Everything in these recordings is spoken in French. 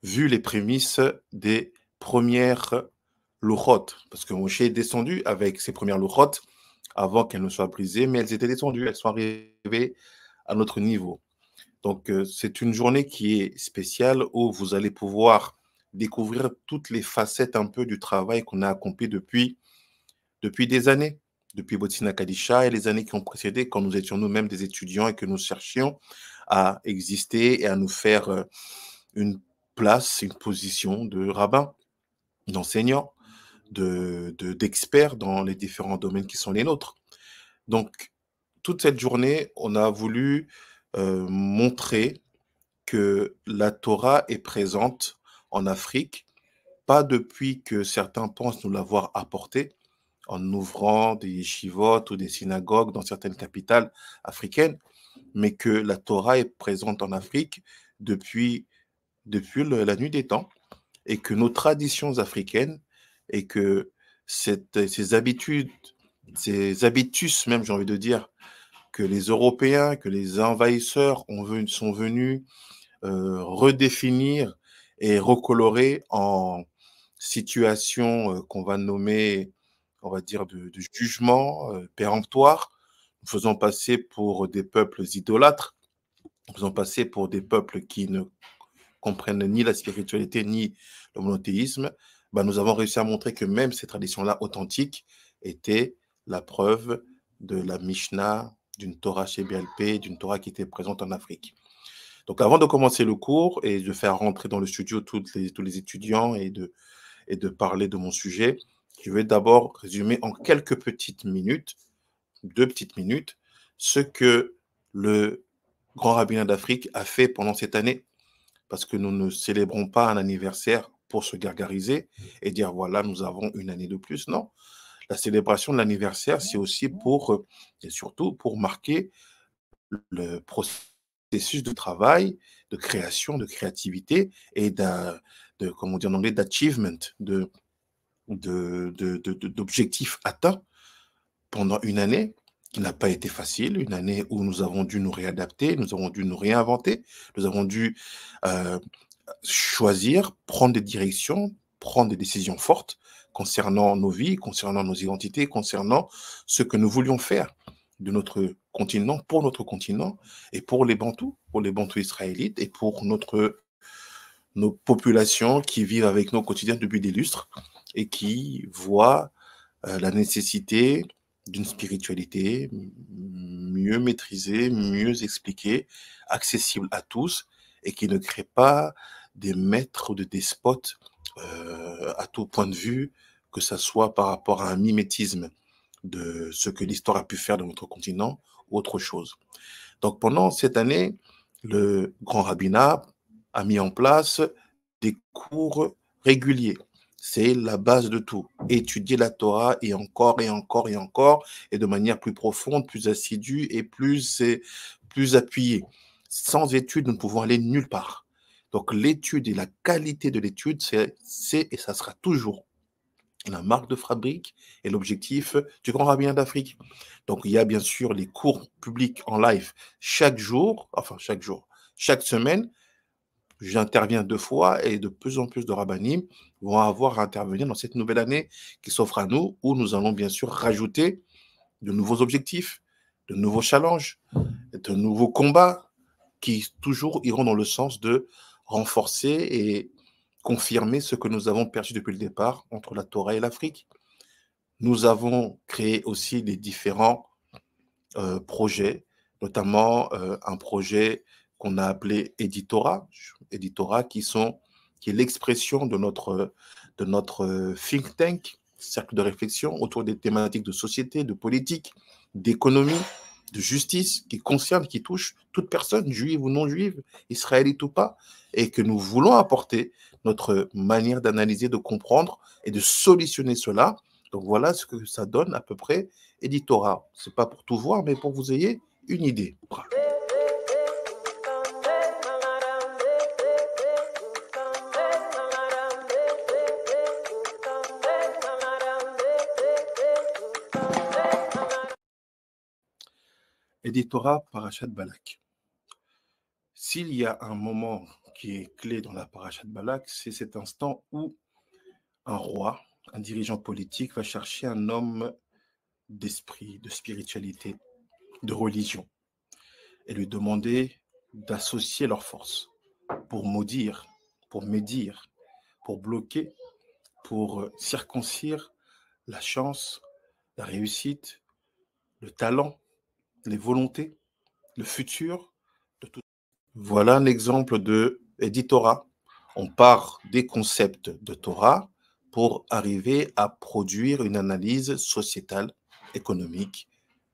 vu les prémices des premières louchot. Parce que Moshe est descendu avec ses premières louchot avant qu'elles ne soient brisées, mais elles étaient descendues, elles sont arrivées à notre niveau. Donc, c'est une journée qui est spéciale où vous allez pouvoir découvrir toutes les facettes un peu du travail qu'on a accompli depuis des années, depuis Botsina Kadisha et les années qui ont précédé, quand nous étions nous-mêmes des étudiants et que nous cherchions à exister et à nous faire une place, une position de rabbin, d'enseignant, d'expert dans les différents domaines qui sont les nôtres. Donc, toute cette journée, on a voulu montrer que la Torah est présente en Afrique, pas depuis que certains pensent nous l'avoir apportée, en ouvrant des yeshivot ou des synagogues dans certaines capitales africaines, mais que la Torah est présente en Afrique depuis la nuit des temps, et que nos traditions africaines, et que ces habitudes, ces habitus même, j'ai envie de dire, que les Européens, que les envahisseurs sont venus redéfinir et recolorer en situation qu'on va nommer, on va dire, de jugement péremptoire, nous faisant passer pour des peuples idolâtres, nous faisant passer pour des peuples qui ne comprennent ni la spiritualité ni le monothéisme. Ben, nous avons réussi à montrer que même ces traditions-là authentiques étaient la preuve de la Mishnah, d'une Torah chez BLP, d'une Torah qui était présente en Afrique. Donc, avant de commencer le cours et de faire rentrer dans le studio tous les étudiants et de parler de mon sujet, je vais d'abord résumer en quelques petites minutes, 2 petites minutes, ce que le Grand Rabbinat d'Afrique a fait pendant cette année, parce que nous ne célébrons pas un anniversaire pour se gargariser et dire voilà, nous avons une année de plus. Non, la célébration de l'anniversaire, c'est aussi et surtout pour marquer le processus de travail, de création, de créativité et comment dire en anglais, d'achievement, d'objectifs atteints pendant une année qui n'a pas été facile, une année où nous avons dû nous réadapter, nous avons dû nous réinventer, nous avons dû choisir, prendre des directions, prendre des décisions fortes concernant nos vies, concernant nos identités, concernant ce que nous voulions faire de notre continent, pour notre continent, et pour les Bantous israélites, et pour nos populations qui vivent avec nous au quotidien depuis des lustres, et qui voient la nécessité d'une spiritualité mieux maîtrisée, mieux expliquée, accessible à tous, et qui ne crée pas des maîtres ou des despotes à tout point de vue, que ce soit par rapport à un mimétisme de ce que l'histoire a pu faire de notre continent ou autre chose. Donc pendant cette année, le Grand Rabbinat a mis en place des cours réguliers. C'est la base de tout. Étudier la Torah et encore et encore et encore, et de manière plus profonde, plus assidue et plus appuyée. Sans études, nous ne pouvons aller nulle part. Donc l'étude et la qualité de l'étude, c'est et ça sera toujours la marque de fabrique et l'objectif du Grand Rabbinat d'Afrique. Donc, il y a bien sûr les cours publics en live chaque semaine. J'interviens 2 fois et de plus en plus de rabbinim vont avoir à intervenir dans cette nouvelle année qui s'offre à nous, où nous allons bien sûr rajouter de nouveaux objectifs, de nouveaux challenges, de nouveaux combats qui toujours iront dans le sens de renforcer et confirmer ce que nous avons perçu depuis le départ entre la Torah et l'Afrique. Nous avons créé aussi des différents projets, notamment un projet qu'on a appelé Editora, qui est l'expression de notre think tank, cercle de réflexion autour des thématiques de société, de politique, d'économie, de justice, qui touchent toute personne, juive ou non juive, israélite ou pas, et que nous voulons apporter notre manière d'analyser, de comprendre et de solutionner cela. Donc voilà ce que ça donne à peu près Editora. Ce n'est pas pour tout voir, mais pour que vous ayez une idée. Editora Parashat Balak. S'il y a un moment qui est clé dans la parashat Balak, c'est cet instant où un roi, un dirigeant politique va chercher un homme d'esprit, de spiritualité, de religion, et lui demander d'associer leurs forces pour maudire, pour médire, pour bloquer, pour circoncire la chance, la réussite, le talent, les volontés, le futur de tout. Voilà un exemple de Torah. On part des concepts de Torah pour arriver à produire une analyse sociétale, économique,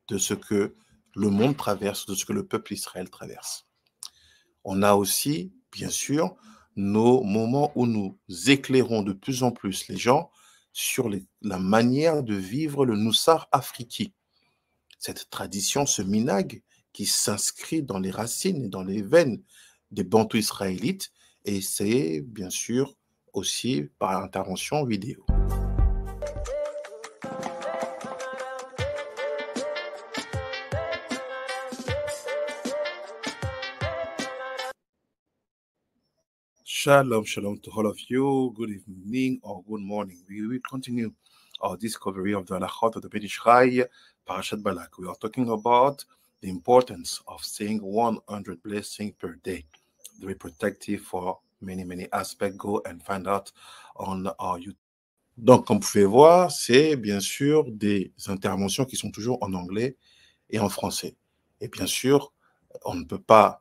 de ce que le monde traverse, de ce que le peuple Israël traverse. On a aussi, bien sûr, nos moments où nous éclairons de plus en plus les gens sur la manière de vivre le Nusar Afriki. Cette tradition, ce minag, qui s'inscrit dans les racines et dans les veines des Bantous israélites, et c'est bien sûr aussi par intervention vidéo. Shalom, shalom to all of you. Good evening or good morning. We will continue our discovery of the halachot of the Beit Ishchai, Parashat Balak. We are talking about the importance of saying 100 blessings per day. Very protective for many, many aspects. Go and find out on our YouTube. Donc, comme vous pouvez voir, c'est bien sûr des interventions qui sont toujours en anglais et en français. Et bien sûr, on ne peut pas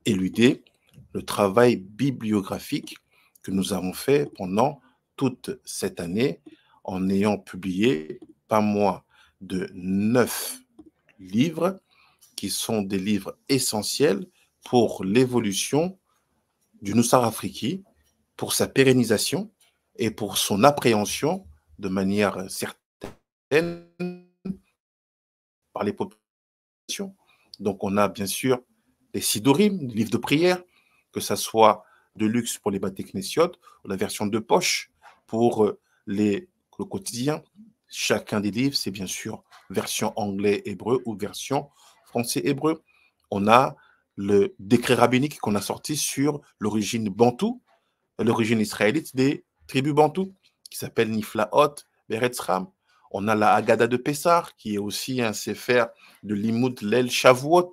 éluder le travail bibliographique que nous avons fait pendant toute cette année en ayant publié pas moins de 9 livres qui sont des livres essentiels pour l'évolution du Nusar Afriki, pour sa pérennisation et pour son appréhension de manière certaine par les populations. Donc on a bien sûr les Sidurim, les livres de prière, que ça soit de luxe pour les Baté Knesset, ou la version de poche pour le quotidien. Chacun des livres, c'est bien sûr version anglais-hébreu ou version français-hébreu. On a le décret rabbinique qu'on a sorti sur l'origine bantou, l'origine israélite des tribus bantous, qui s'appelle Niflaot, Beretzram. On a la Haggadah de Pessah, qui est aussi un sefer de Limoud Lel Shavuot,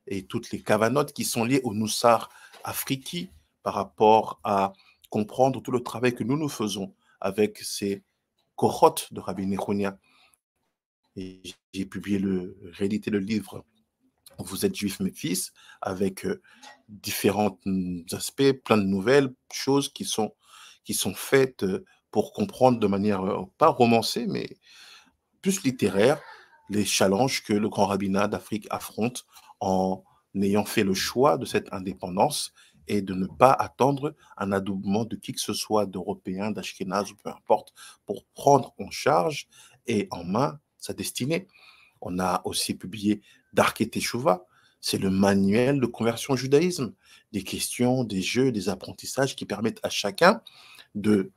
et toutes les kavanotes qui sont liées au Nusar Afriki par rapport à comprendre tout le travail que nous faisons avec ces kohot de Rabbi Nechonia. Et j'ai réédité le livre Vous êtes juif, mes fils, avec différents aspects, plein de nouvelles choses qui sont faites pour comprendre de manière pas romancée, mais plus littéraire, les challenges que le grand rabbinat d'Afrique affronte en ayant fait le choix de cette indépendance et de ne pas attendre un adoubement de qui que ce soit, d'Européens, d'Ashkénazes ou peu importe, pour prendre en charge et en main sa destinée. On a aussi publié Darké Teshuvah, c'est le manuel de conversion au judaïsme, des questions, des jeux, des apprentissages qui permettent à chacun de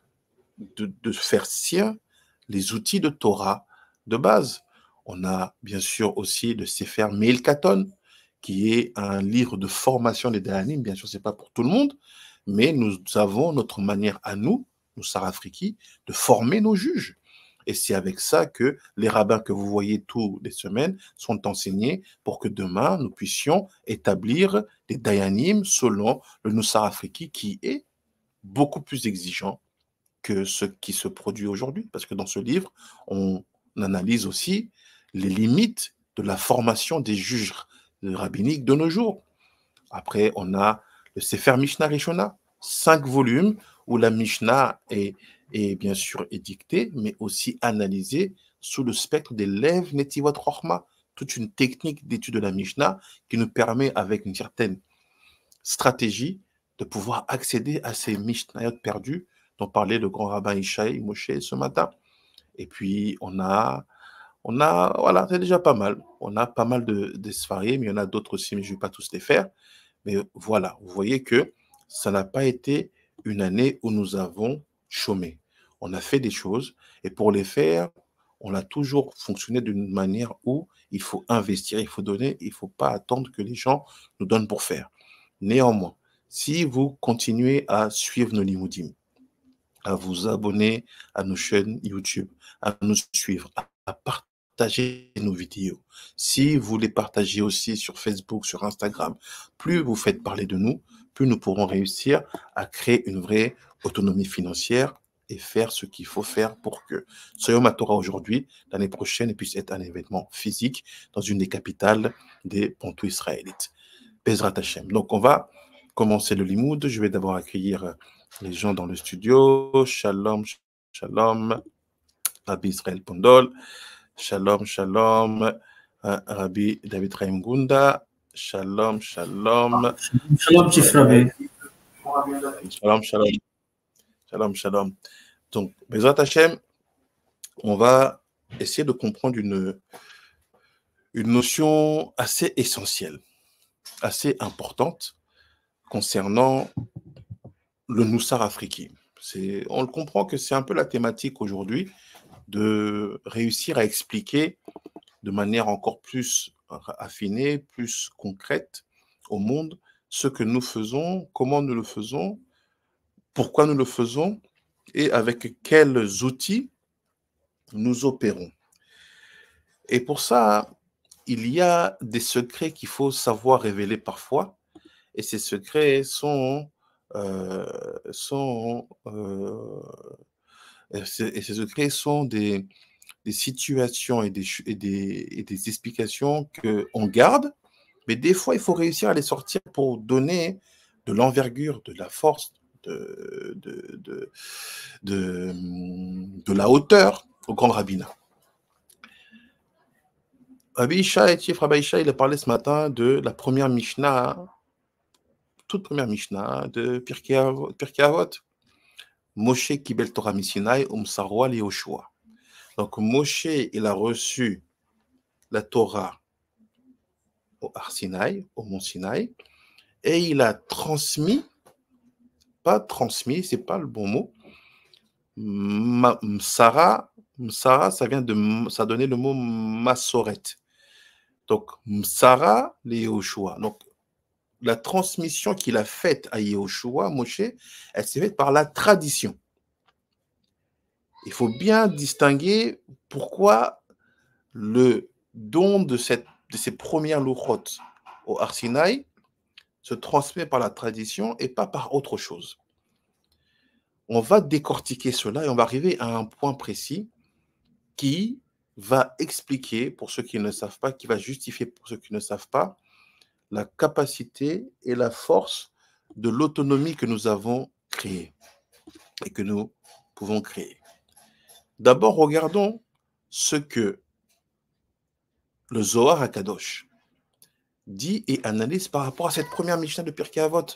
faire sien les outils de Torah de base. On a bien sûr aussi le Sefer Me'il Katon, qui est un livre de formation des Dayanim. Bien sûr, ce n'est pas pour tout le monde, mais nous avons notre manière à nous, Sarafriki, de former nos juges. Et c'est avec ça que les rabbins que vous voyez tous les semaines sont enseignés pour que demain, nous puissions établir des Dayanim selon le Nusar Afriki qui est beaucoup plus exigeant que ce qui se produit aujourd'hui. Parce que dans ce livre, on analyse aussi les limites de la formation des juges rabbiniques de nos jours. Après, on a le Sefer Mishnah Rishona, 5 volumes où la Mishnah est bien sûr édictée, mais aussi analysée sous le spectre des Lev Netivot Chochma, toute une technique d'étude de la Mishnah qui nous permet, avec une certaine stratégie, de pouvoir accéder à ces Mishnayot perdus dont parlait le grand rabbin Ishaï Moshe ce matin. Et puis, voilà, c'est déjà pas mal. On a pas mal de Sfarim, mais il y en a d'autres aussi, mais je ne vais pas tous les faire. Mais voilà, vous voyez que ça n'a pas été une année où nous avons chômé. On a fait des choses, et pour les faire, on a toujours fonctionné d'une manière où il faut investir, il faut donner, il ne faut pas attendre que les gens nous donnent pour faire. Néanmoins, si vous continuez à suivre nos limoudim, à vous abonner à nos chaînes YouTube, à nous suivre, à partager nos vidéos. Si vous les partagez aussi sur Facebook, sur Instagram, plus vous faites parler de nous, plus nous pourrons réussir à créer une vraie autonomie financière et faire ce qu'il faut faire pour que Soyom Torah aujourd'hui, l'année prochaine, puisse être un événement physique dans une des capitales des pontos israélites. Bezrat Hashem. Donc, on va commencer le limoud. Je vais d'abord accueillir les gens dans le studio. Shalom, shalom, Rabbi Israël Pondol. Shalom, shalom, Rabbi David Chaim Gunda. Shalom, shalom. Shalom, Chief Rabbi. Shalom, shalom. Shalom, shalom. Donc, Bezrat Hashem, on va essayer de comprendre une notion assez essentielle, assez importante concernant le Noussar africain. On le comprend que c'est un peu la thématique aujourd'hui de réussir à expliquer de manière encore plus affinée, plus concrète au monde ce que nous faisons, comment nous le faisons, pourquoi nous le faisons et avec quels outils nous opérons. Et pour ça, il y a des secrets qu'il faut savoir révéler parfois, et ces secrets ces secrets sont des situations et des explications qu'on garde, mais des fois, il faut réussir à les sortir pour donner de l'envergure, de la force, de la hauteur au grand rabbinat. Rabbi Ishaï, il a parlé ce matin de la première Mishnah, toute première Mishnah de Pirkei Avot. Moshe Kibel Torah Misinaï Umsarwa li Yoshua. Donc Moshe, il a reçu la Torah au Har Sinaï, au mont Sinaï, et il a transmis, pas transmis, c'est pas le bon mot, Msara, ça donnait le mot Masoret. Donc Msara li Yoshua. Donc la transmission qu'il a faite à Yehoshua, Moshe, elle s'est faite par la tradition. Il faut bien distinguer pourquoi le don de ces premières louchot au Har Sinaï se transmet par la tradition et pas par autre chose. On va décortiquer cela et on va arriver à un point précis qui va expliquer, pour ceux qui ne savent pas, qui va justifier pour ceux qui ne savent pas, la capacité et la force de l'autonomie que nous avons créée et que nous pouvons créer. D'abord, regardons ce que le Zohar HaKadosh dit et analyse par rapport à cette première Mishnah de Pirkei Avot.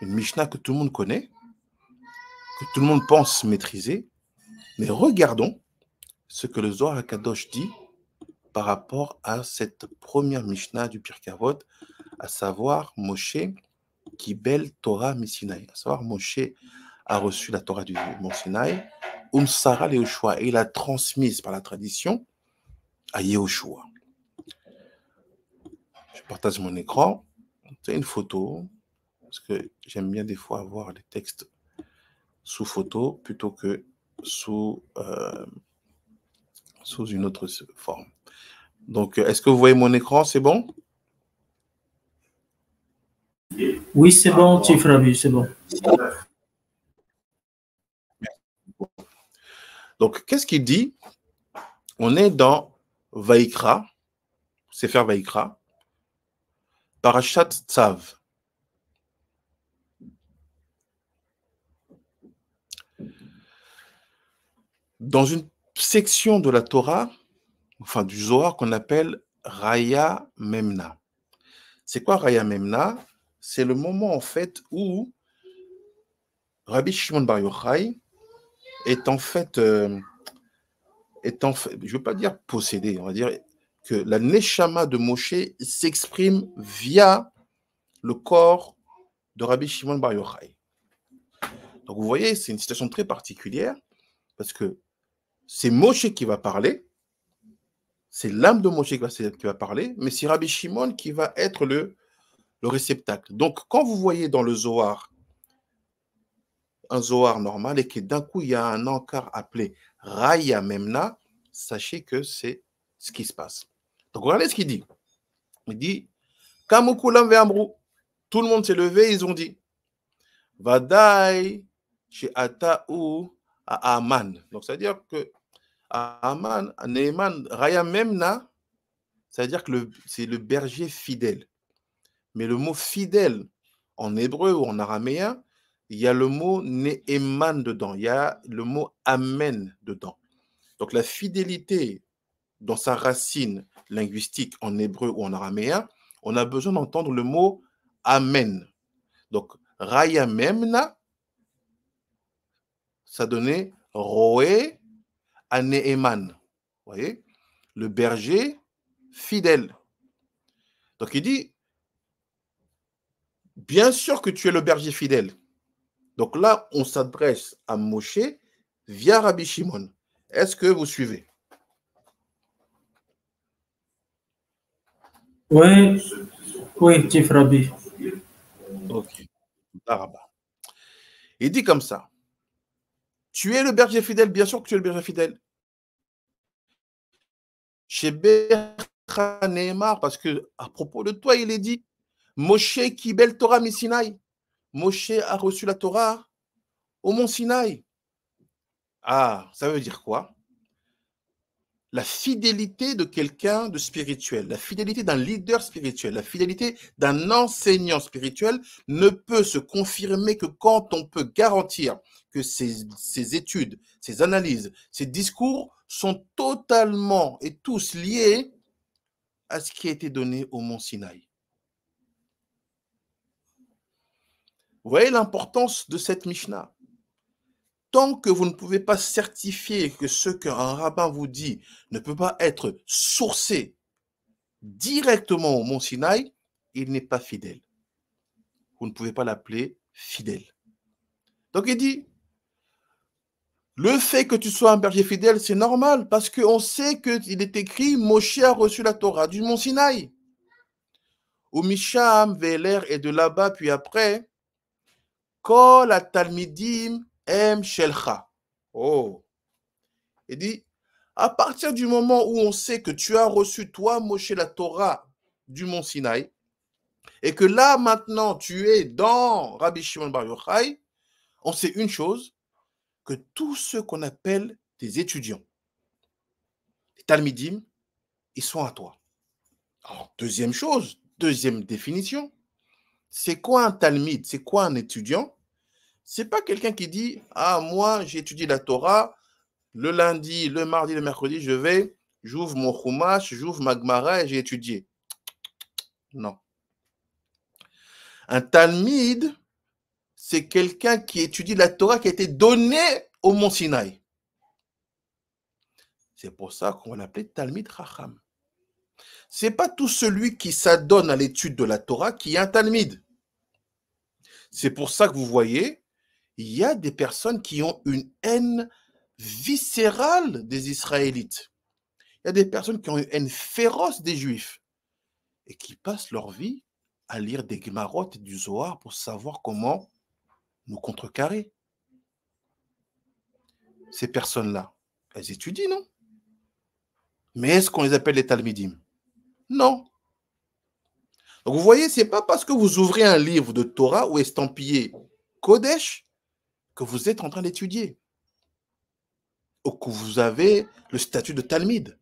Une Mishnah que tout le monde connaît, que tout le monde pense maîtriser, mais regardons ce que le Zohar HaKadosh dit par rapport à cette première Mishnah du Pirkei Avot, à savoir Moshe Kibel Torah Misinaï, à savoir Moshe a reçu la Torah du mont Sinaï, Umsara le Yehoshua, et il a transmise par la tradition à Yehoshua. Je partage mon écran, c'est une photo, parce que j'aime bien des fois avoir les textes sous photo plutôt que sous une autre forme. Donc, est-ce que vous voyez mon écran, c'est bon? Oui, c'est bon, Chief Rabbi, c'est bon. Donc, qu'est-ce qu'il dit? On est dans Vaikra, Sefer Vaikra, Parashat Tzav. Dans une section de la Torah, enfin du Zohar, qu'on appelle Raya Memna. C'est quoi Raya Memna? C'est le moment en fait où Rabbi Shimon Bar Yochai est en fait, je ne veux pas dire possédé, on va dire que la Neshama de Moshe s'exprime via le corps de Rabbi Shimon Bar Yochai. Donc vous voyez, c'est une situation très particulière parce que c'est Moshe qui va parler, c'est l'âme de Moshe qui va parler, mais c'est Rabbi Shimon qui va être le le réceptacle. Donc, quand vous voyez dans le Zohar, un Zohar normal, et que d'un coup, il y a un encart appelé Raya Memna, sachez que c'est ce qui se passe. Donc, regardez ce qu'il dit. Il dit, Kamukulam ve'amru. Tout le monde s'est levé, ils ont dit, Vadai chez Ataou à Aman. Donc, c'est-à-dire que Aman, Neeman, Raya Memna, c'est-à-dire que c'est le berger fidèle. Mais le mot fidèle, en hébreu ou en araméen, il y a le mot Neeman dedans, il y a le mot Amen dedans. Donc la fidélité dans sa racine linguistique en hébreu ou en araméen, on a besoin d'entendre le mot Amen. Donc Raya Memna, ça donnait Roé à Neeman. Vous voyez? Le berger fidèle. Donc il dit, bien sûr que tu es le berger fidèle. Donc là, on s'adresse à Moshe via Rabbi Shimon. Est-ce que vous suivez? Oui, oui, Chief Rabbi. Ok. Il dit comme ça. Tu es le berger fidèle, bien sûr que tu es le berger fidèle. Chez Bercha Nehemar, parce que à propos de toi, il est dit, Moshe Kibel Torah Misinaï. Moshe a reçu la Torah au mont Sinaï. Ah, ça veut dire quoi? La fidélité de quelqu'un de spirituel, la fidélité d'un leader spirituel, la fidélité d'un enseignant spirituel ne peut se confirmer que quand on peut garantir que ses études, ses analyses, ses discours sont totalement et tous liés à ce qui a été donné au mont Sinaï. Vous voyez l'importance de cette Mishnah? Tant que vous ne pouvez pas certifier que ce qu'un rabbin vous dit ne peut pas être sourcé directement au mont Sinaï, il n'est pas fidèle. Vous ne pouvez pas l'appeler fidèle. Donc il dit, le fait que tu sois un berger fidèle, c'est normal, parce qu'on sait qu'il est écrit, Moshe a reçu la Torah du mont Sinaï. Ou Misham, Veler, et de là-bas, puis après, Kol Talmidim Em Shelcha. Oh. Il dit, à partir du moment où on sait que tu as reçu, toi, Moshe, la Torah du mont Sinaï, et que là, maintenant, tu es dans Rabbi Shimon Bar Yochai, on sait une chose, que tous ceux qu'on appelle des étudiants, les Talmidim, ils sont à toi. Alors, deuxième chose, deuxième définition, c'est quoi un Talmid? C'est quoi un étudiant? C'est pas quelqu'un qui dit, ah, moi, j'ai étudié la Torah, le lundi, le mardi, le mercredi, j'ouvre mon Chumash, j'ouvre ma Gemara et j'ai étudié. Non. Un Talmid, c'est quelqu'un qui étudie la Torah qui a été donnée au mont Sinaï. C'est pour ça qu'on l'appelait Talmid Chacham. C'est pas tout celui qui s'adonne à l'étude de la Torah qui est un Talmid. C'est pour ça que vous voyez, il y a des personnes qui ont une haine viscérale des Israélites. Il y a des personnes qui ont une haine féroce des Juifs et qui passent leur vie à lire des Gemarot et du Zohar pour savoir comment nous contrecarrer. Ces personnes-là, elles étudient, non? Mais est-ce qu'on les appelle les Talmidim? Non. Donc vous voyez, ce n'est pas parce que vous ouvrez un livre de Torah ou estampillé Kodesh que vous êtes en train d'étudier ou que vous avez le statut de Talmide.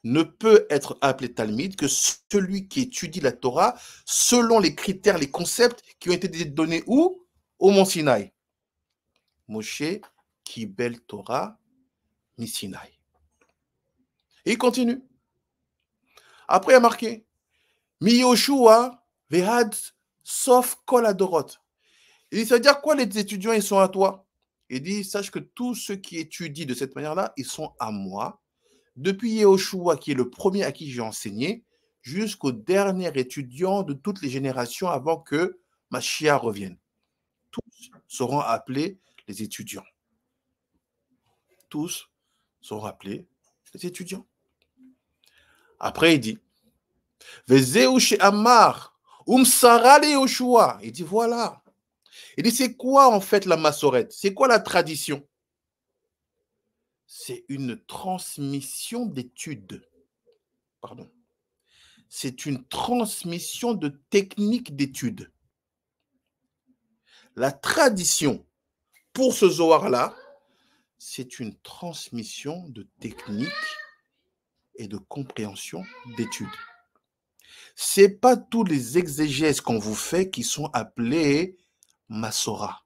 Ne peut être appelé Talmide que celui qui étudie la Torah selon les critères, les concepts qui ont été donnés où? Au mont Sinaï. Moshe Kibel Torah Misinaï. Et il continue. Après, il y a marqué Mi Yoshua Vehad Sof Kol Adorot. Il dit, ça veut dire quoi les étudiants, ils sont à toi? Il dit, sache que tous ceux qui étudient de cette manière-là, ils sont à moi. Depuis Yehoshua, qui est le premier à qui j'ai enseigné, jusqu'au dernier étudiant de toutes les générations avant que Mashiach revienne. Tous seront appelés les étudiants. Tous seront appelés les étudiants. Après, il dit, Vezeu she Amar, Umsara le Yoshua. Il dit voilà. Il dit c'est quoi en fait la massorette? C'est quoi la tradition? C'est une transmission d'études. Pardon. C'est une transmission de techniques d'études. La tradition, pour ce Zohar-là, c'est une transmission de techniques et de compréhension d'études. Ce n'est pas tous les exégèses qu'on vous fait qui sont appelés Massora.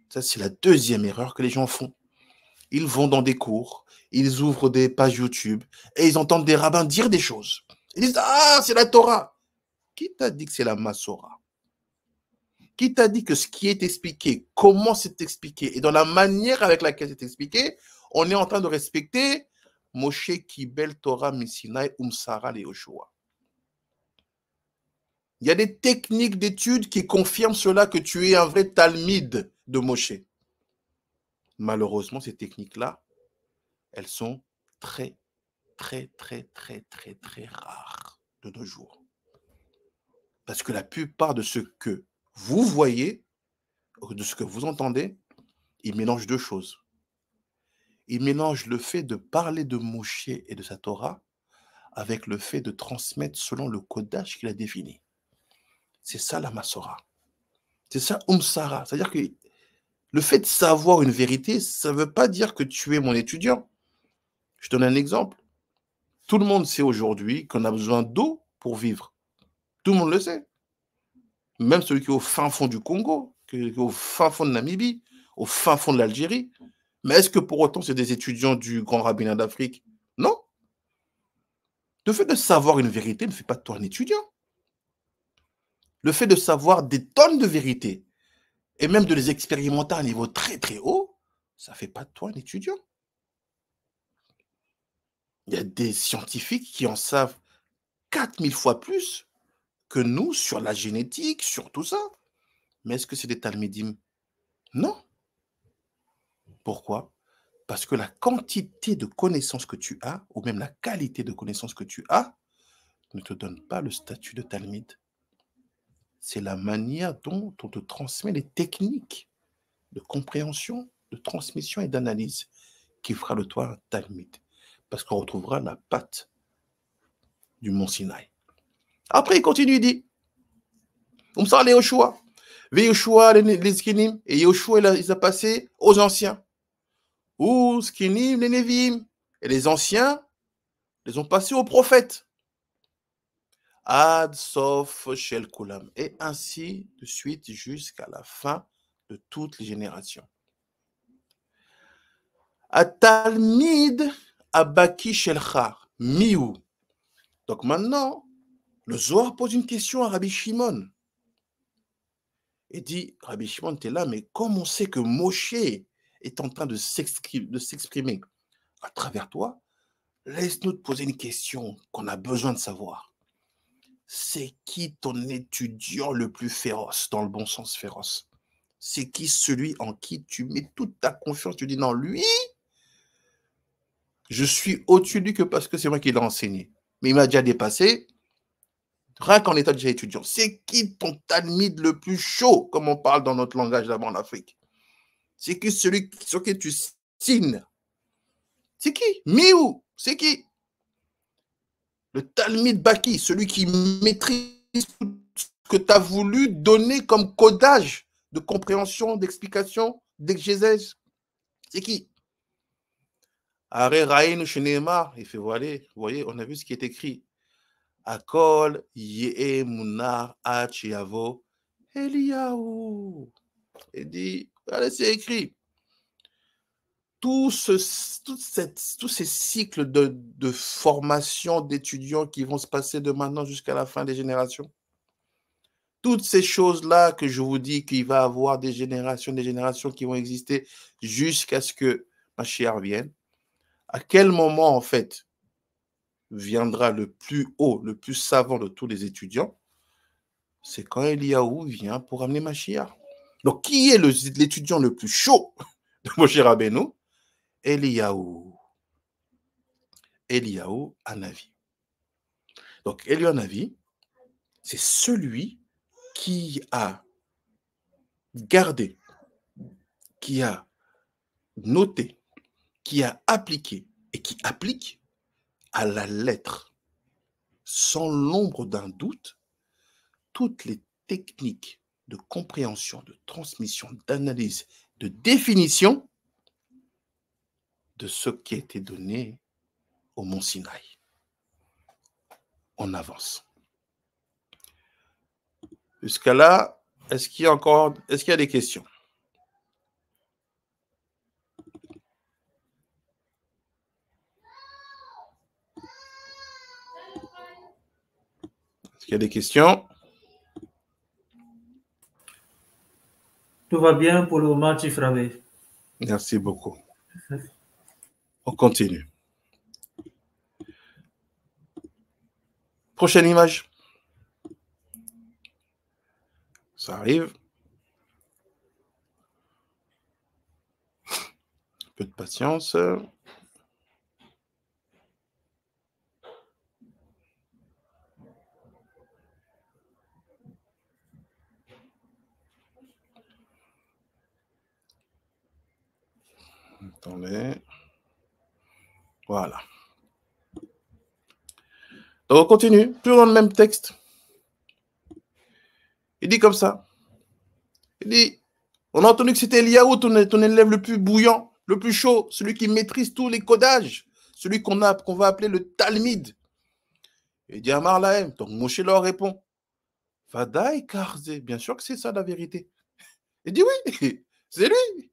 Ça, c'est la deuxième erreur que les gens font. Ils vont dans des cours, ils ouvrent des pages YouTube et ils entendent des rabbins dire des choses. Ils disent « Ah, c'est la Torah !» Qui t'a dit que c'est la Massora? Qui t'a dit que ce qui est expliqué, comment c'est expliqué et dans la manière avec laquelle c'est expliqué, on est en train de respecter Moshe Kibel Torah Misinai Umsara le Yoshua. Il y a des techniques d'études qui confirment cela que tu es un vrai talmide de Moshe. Malheureusement, ces techniques-là, elles sont très rares de nos jours. Parce que la plupart de ce que vous voyez, de ce que vous entendez, ils mélangent deux choses. Ils mélangent le fait de parler de Moshe et de sa Torah avec le fait de transmettre selon le codage qu'il a défini. C'est ça la Massora. C'est ça Umsara. C'est-à-dire que le fait de savoir une vérité, ça ne veut pas dire que tu es mon étudiant. Je donne un exemple. Tout le monde sait aujourd'hui qu'on a besoin d'eau pour vivre. Tout le monde le sait. Même celui qui est au fin fond du Congo, qui est au fin fond de Namibie, au fin fond de l'Algérie. Mais est-ce que pour autant c'est des étudiants du grand rabbinat d'Afrique? Non. Le fait de savoir une vérité ne fait pas de toi un étudiant. Le fait de savoir des tonnes de vérités et même de les expérimenter à un niveau très haut, ça ne fait pas de toi un étudiant. Il y a des scientifiques qui en savent 4000 fois plus que nous sur la génétique, sur tout ça. Mais est-ce que c'est des talmidim? Non. Pourquoi? Parce que la quantité de connaissances que tu as, ou même la qualité de connaissances que tu as, ne te donne pas le statut de talmide. C'est la manière dont on te transmet les techniques de compréhension, de transmission et d'analyse qui fera de toi un talmide. Parce qu'on retrouvera la patte du mont Sinaï. Après, il continue, il dit, Umsar le Yoshua, ve Yoshua les Skinim, et Yoshua, il a passé aux anciens. Ou Skinim, les Neviim, et les anciens, les ont passés aux prophètes. Ad Sof Shel Kulam. Et ainsi de suite jusqu'à la fin de toutes les générations. Atalmid Abaki Shelchar. Miou. Donc maintenant, le Zohar pose une question à Rabbi Shimon. Il dit, Rabbi Shimon, tu es là, mais comme on sait que Moshe est en train de s'exprimer à travers toi, laisse-nous te poser une question qu'on a besoin de savoir. C'est qui ton étudiant le plus féroce, dans le bon sens féroce? C'est qui celui en qui tu mets toute ta confiance? Tu dis non, lui, je suis au-dessus de lui que parce que c'est moi qui l'ai enseigné. Mais il m'a déjà dépassé, rien qu'en état déjà étudiant. C'est qui ton talmide le plus chaud, comme on parle dans notre langage là-bas en Afrique? C'est qui celui sur qui tu signes? C'est qui? Miou, c'est qui? Le Talmid Baki, celui qui maîtrise tout ce que tu as voulu donner comme codage de compréhension, d'explication, d'exégèse. C'est qui? Are Raïn Shenema, il fait voilà, vous voyez, on a vu ce qui est écrit. Akol Yeh Munar Achiavo Eliyahu. Il dit, allez, c'est écrit. Tous ces cycles de formation d'étudiants qui vont se passer de maintenant jusqu'à la fin des générations, toutes ces choses-là que je vous dis qu'il va y avoir des générations qui vont exister jusqu'à ce que Mashiach vienne, à quel moment, en fait, viendra le plus haut, le plus savant de tous les étudiants? C'est quand Eliyahu vient pour amener Mashiach. Donc, qui est l'étudiant le plus chaud de Moshe Rabbeinu? Eliyahu Hanavi. Donc, Eliyahu Hanavi, c'est celui qui a gardé, qui a noté, qui a appliqué et qui applique à la lettre, sans l'ombre d'un doute, toutes les techniques de compréhension, de transmission, d'analyse, de définition de ce qui a été donné au mont Sinaï. On avance. Jusqu'à là, est-ce qu'il y a des questions? Est-ce qu'il y a des questions? Tout va bien pour le moment, Chief Rabbi. Merci beaucoup. On continue. Prochaine image. Ça arrive. Un peu de patience. Attendez. Voilà. Donc on continue, toujours dans le même texte. Il dit comme ça. Il dit, on a entendu que c'était Eliaou, ton élève le plus bouillant, le plus chaud, celui qui maîtrise tous les codages, celui qu'on va appeler le Talmid. Il dit Amar Lahem. Donc Moshe leur répond, Vadaï Karzé, bien sûr que c'est ça la vérité. Il dit oui, c'est lui.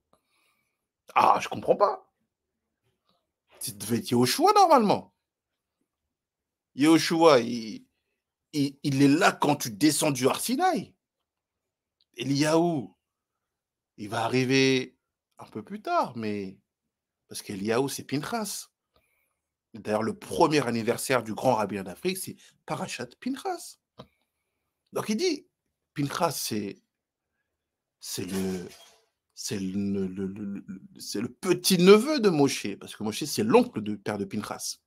Ah, je comprends pas. Ça devait être Yehoshua normalement. Yehoshua, il est là quand tu descends du Har Sinaï. Eliaou, il va arriver un peu plus tard, mais parce qu'Eliaou, c'est Pinchas. D'ailleurs, le premier anniversaire du grand rabbin d'Afrique, c'est Parashat Pinchas. Donc il dit, Pinchas, c'est le petit-neveu de Moshe, parce que Moshe, c'est l'oncle du père de Pinchas.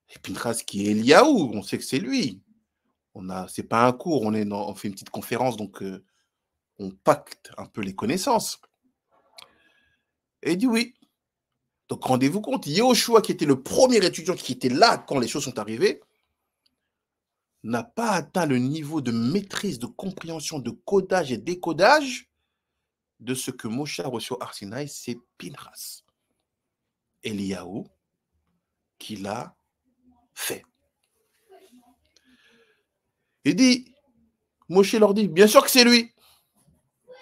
Et Pinchas qui est Eliaou, on sait que c'est lui. C'est pas un cours, on fait une petite conférence, donc on pacte un peu les connaissances. Et il dit oui. Donc rendez-vous compte, Yehoshua, qui était le premier étudiant qui était là quand les choses sont arrivées, n'a pas atteint le niveau de maîtrise, de compréhension, de codage et décodage de ce que Moshe a reçu au Har Sinaï, c'est Pinchas, Eliaou, qui l'a fait. Il dit, Moshe leur dit, bien sûr que c'est lui.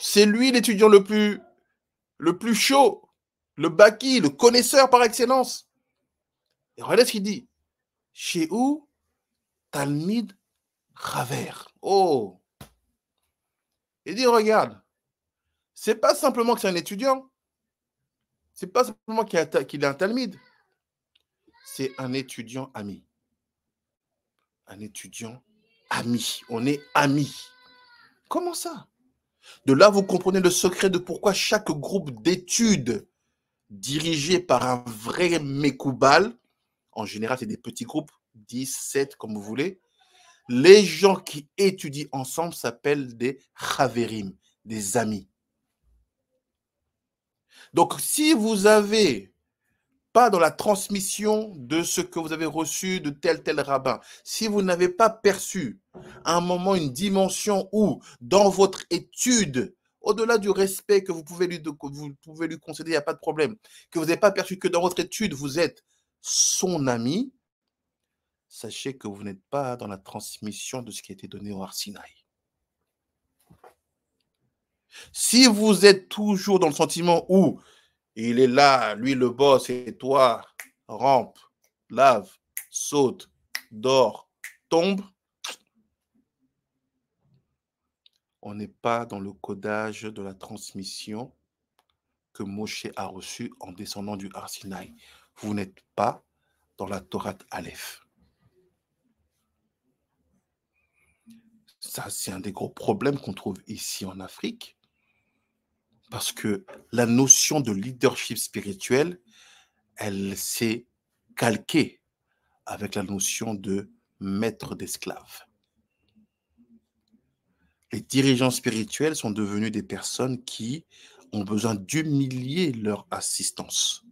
C'est lui l'étudiant le plus chaud, le baki, le connaisseur par excellence. Et regardez ce qu'il dit. Chez où Talmid Raver. Oh. Il dit, regarde, c'est pas simplement que c'est un étudiant. C'est pas simplement qu'il est un Talmid. C'est un étudiant ami. Un étudiant ami. On est amis. Comment ça? De là, vous comprenez le secret de pourquoi chaque groupe d'études dirigé par un vrai Mekoubal, en général, c'est des petits groupes, 10, 7, comme vous voulez, les gens qui étudient ensemble s'appellent des Chaverim, des amis. Donc, si vous n'avez pas dans la transmission de ce que vous avez reçu de tel rabbin, si vous n'avez pas perçu à un moment une dimension où, dans votre étude, au-delà du respect que vous pouvez lui concéder, il n'y a pas de problème, que vous n'avez pas perçu que dans votre étude, vous êtes son ami, sachez que vous n'êtes pas dans la transmission de ce qui a été donné au Har Sinaï. Si vous êtes toujours dans le sentiment où il est là, lui le boss, et toi, rampe, lave, saute, dort, tombe, on n'est pas dans le codage de la transmission que Moshe a reçu en descendant du Har Sinaï. Vous n'êtes pas dans la Torah Aleph. Ça, c'est un des gros problèmes qu'on trouve ici en Afrique, parce que la notion de leadership spirituel, elle s'est calquée avec la notion de maître d'esclaves. Les dirigeants spirituels sont devenus des personnes qui ont besoin d'humilier leur assistance,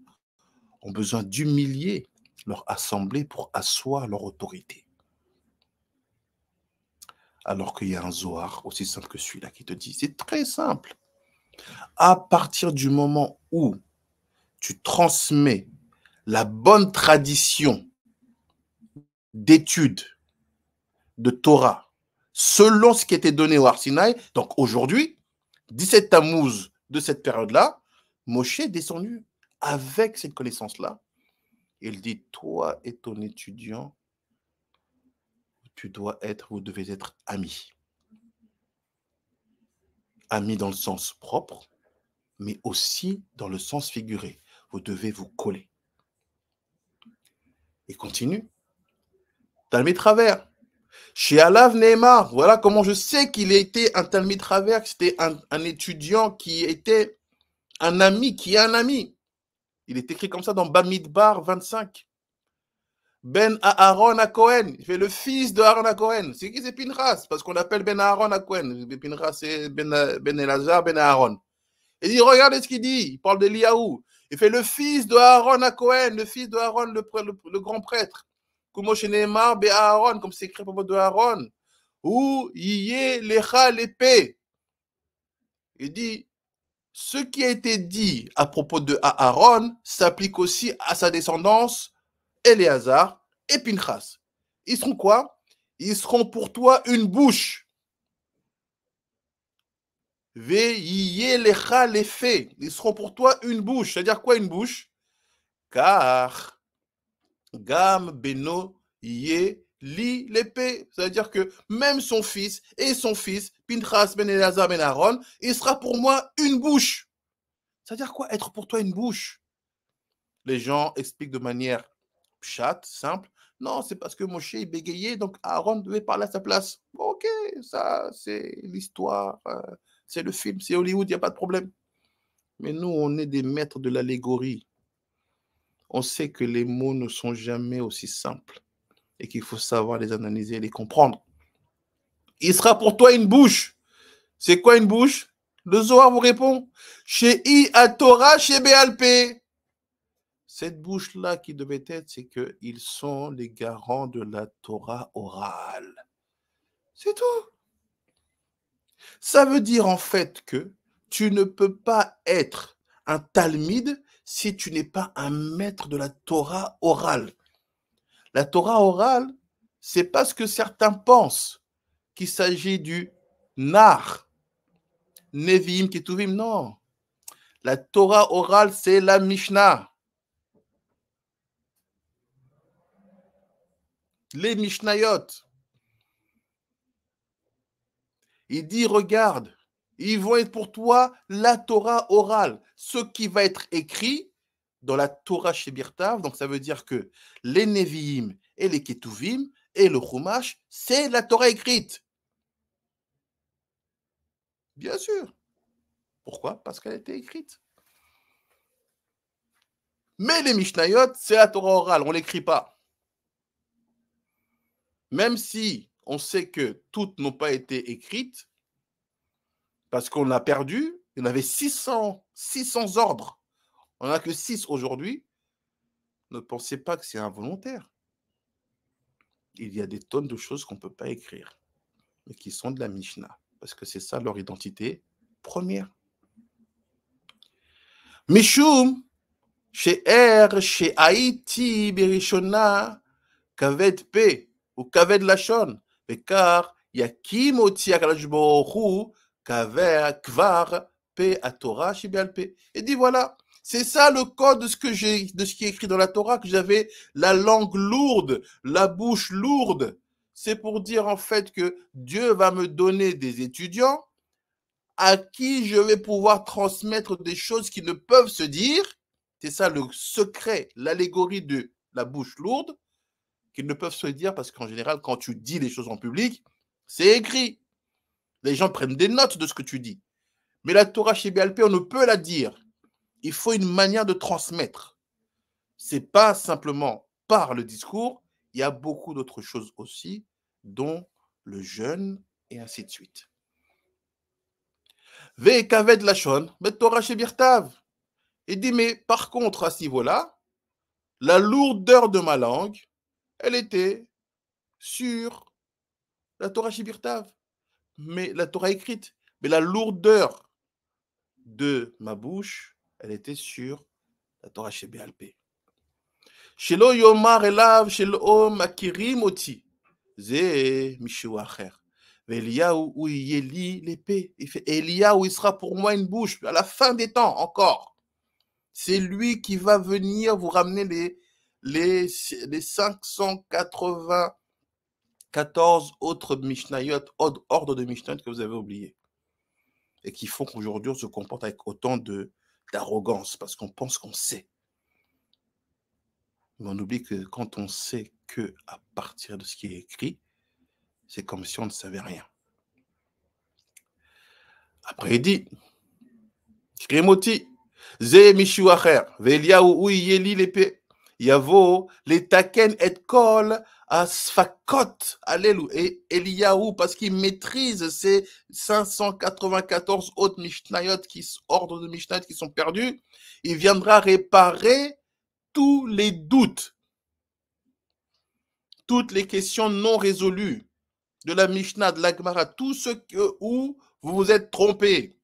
ont besoin d'humilier leur assemblée pour asseoir leur autorité. Alors qu'il y a un Zohar aussi simple que celui-là qui te dit, c'est très simple. À partir du moment où tu transmets la bonne tradition d'études de Torah selon ce qui était donné au Har Sinaï, donc aujourd'hui, 17 Tammuz de cette période-là, Moshe est descendu avec cette connaissance-là. Il dit, toi et ton étudiant, vous devez être amis. Amis dans le sens propre, mais aussi dans le sens figuré. Vous devez vous coller. Et continue. Talmid Travers. Chez Alav Neymar, voilà comment je sais qu'il était un Talmid Travers, que c'était un étudiant qui était un ami, qui est un ami. Il est écrit comme ça dans Bamidbar 25. Ben Aaron à Cohen, il fait le fils de Aaron à Cohen. C'est qui? C'est Pinchas, parce qu'on appelle Ben Aaron à Cohen. Pinchas, c'est Ben Elazar, Ben Aaron. Il dit, regardez ce qu'il dit, il parle d'Eliaou. Il fait le fils de Aaron à Cohen, le fils de Aaron, le grand prêtre. Comme Aaron, comme c'est écrit à propos de Aaron. Ou Yé Lecha l'épée. Il dit, ce qui a été dit à propos de Aaron s'applique aussi à sa descendance, Éléazar et Pinchas. Ils seront quoi? Ils seront pour toi une bouche. Veillez-les-cha les faits. Ils seront pour toi une bouche. C'est-à-dire quoi une bouche? Car Gam Beno Yé Li l'épée. C'est-à-dire que même son fils et son fils, Pinchas Ben Elazar Ben Aaron, il sera pour moi une bouche. C'est-à-dire quoi être pour toi une bouche? Les gens expliquent de manière chatte, simple. Non, c'est parce que Moshe est bégayé, donc Aaron devait parler à sa place. Ok, ça, c'est l'histoire, c'est le film, c'est Hollywood, il n'y a pas de problème. Mais nous, on est des maîtres de l'allégorie. On sait que les mots ne sont jamais aussi simples et qu'il faut savoir les analyser et les comprendre. Il sera pour toi une bouche. C'est quoi une bouche? Le Zohar vous répond. Chez I à Torah, chez Béalpé. Cette bouche-là qui devait être, c'est qu'ils sont les garants de la Torah orale. C'est tout. Ça veut dire en fait que tu ne peux pas être un talmide si tu n'es pas un maître de la Torah orale. La Torah orale, c'est pas ce que certains pensent, qu'il s'agit du nar, Nevi'im, Ketuvim, non. La Torah orale, c'est la Mishnah. Les Mishnayot. Il dit, regarde, ils vont être pour toi la Torah orale. Ce qui va être écrit dans la Torah Shebirtav, donc ça veut dire que les Nevi'im et les Ketuvim et le Chumash, c'est la Torah écrite. Bien sûr. Pourquoi? Parce qu'elle a été écrite. Mais les Mishnayot, c'est la Torah orale, on ne l'écrit pas. Même si on sait que toutes n'ont pas été écrites, parce qu'on a perdu, il y en avait 600 ordres. On n'a que 6 aujourd'hui. Ne pensez pas que c'est involontaire. Il y a des tonnes de choses qu'on ne peut pas écrire, mais qui sont de la Mishnah, parce que c'est ça leur identité première. Mishum, chez Haïti, Berishona, Kaved P, ou Kaved Lachon, car Yakim Oti Akalash Baruch Kaver Kvar P à Torah Shibeal P. Et dit voilà, c'est ça le code de ce qui est écrit dans la Torah, que j'avais la langue lourde, la bouche lourde. C'est pour dire en fait que Dieu va me donner des étudiants à qui je vais pouvoir transmettre des choses qui ne peuvent se dire. C'est ça le secret, l'allégorie de la bouche lourde, qu'ils ne peuvent se dire parce qu'en général, quand tu dis les choses en public, c'est écrit. Les gens prennent des notes de ce que tu dis. Mais la Torah chez BLP, on ne peut la dire. Il faut une manière de transmettre. Ce n'est pas simplement par le discours, il y a beaucoup d'autres choses aussi, dont le jeûne et ainsi de suite. Ve kaved lashon, bet Torah shebirtav. Il dit, mais par contre, à ce niveau-là, la lourdeur de ma langue, elle était sur la Torah shebirtav, mais la Torah écrite. Mais la lourdeur de ma bouche, elle était sur la Torah shebéalpé. Shelo yomar elav shelo makirim oti. Ze mishu acher. Eliyahu où il lit l'épée. Il fait Eliyahu, il sera pour moi une bouche à la fin des temps encore. C'est lui qui va venir vous ramener les 594 autres Mishnayot, ordres de Mishnayot que vous avez oubliés. Et qui font qu'aujourd'hui on se comporte avec autant d'arrogance parce qu'on pense qu'on sait. Mais on oublie que quand on sait que à partir de ce qui est écrit, c'est comme si on ne savait rien. Après il dit, Shkremoti, Ze Mishu Acher, Veliahu Yeli l'épée, Yavo, les Taken et Kol, Asfakot, Alléluia, et Eliyahu, parce qu'il maîtrise ces 594 autres Mishnayot, ordres de Mishnayot qui sont perdus, il viendra réparer tous les doutes, toutes les questions non résolues de la Mishnah, de la Gemara, tout ce où vous vous êtes trompé.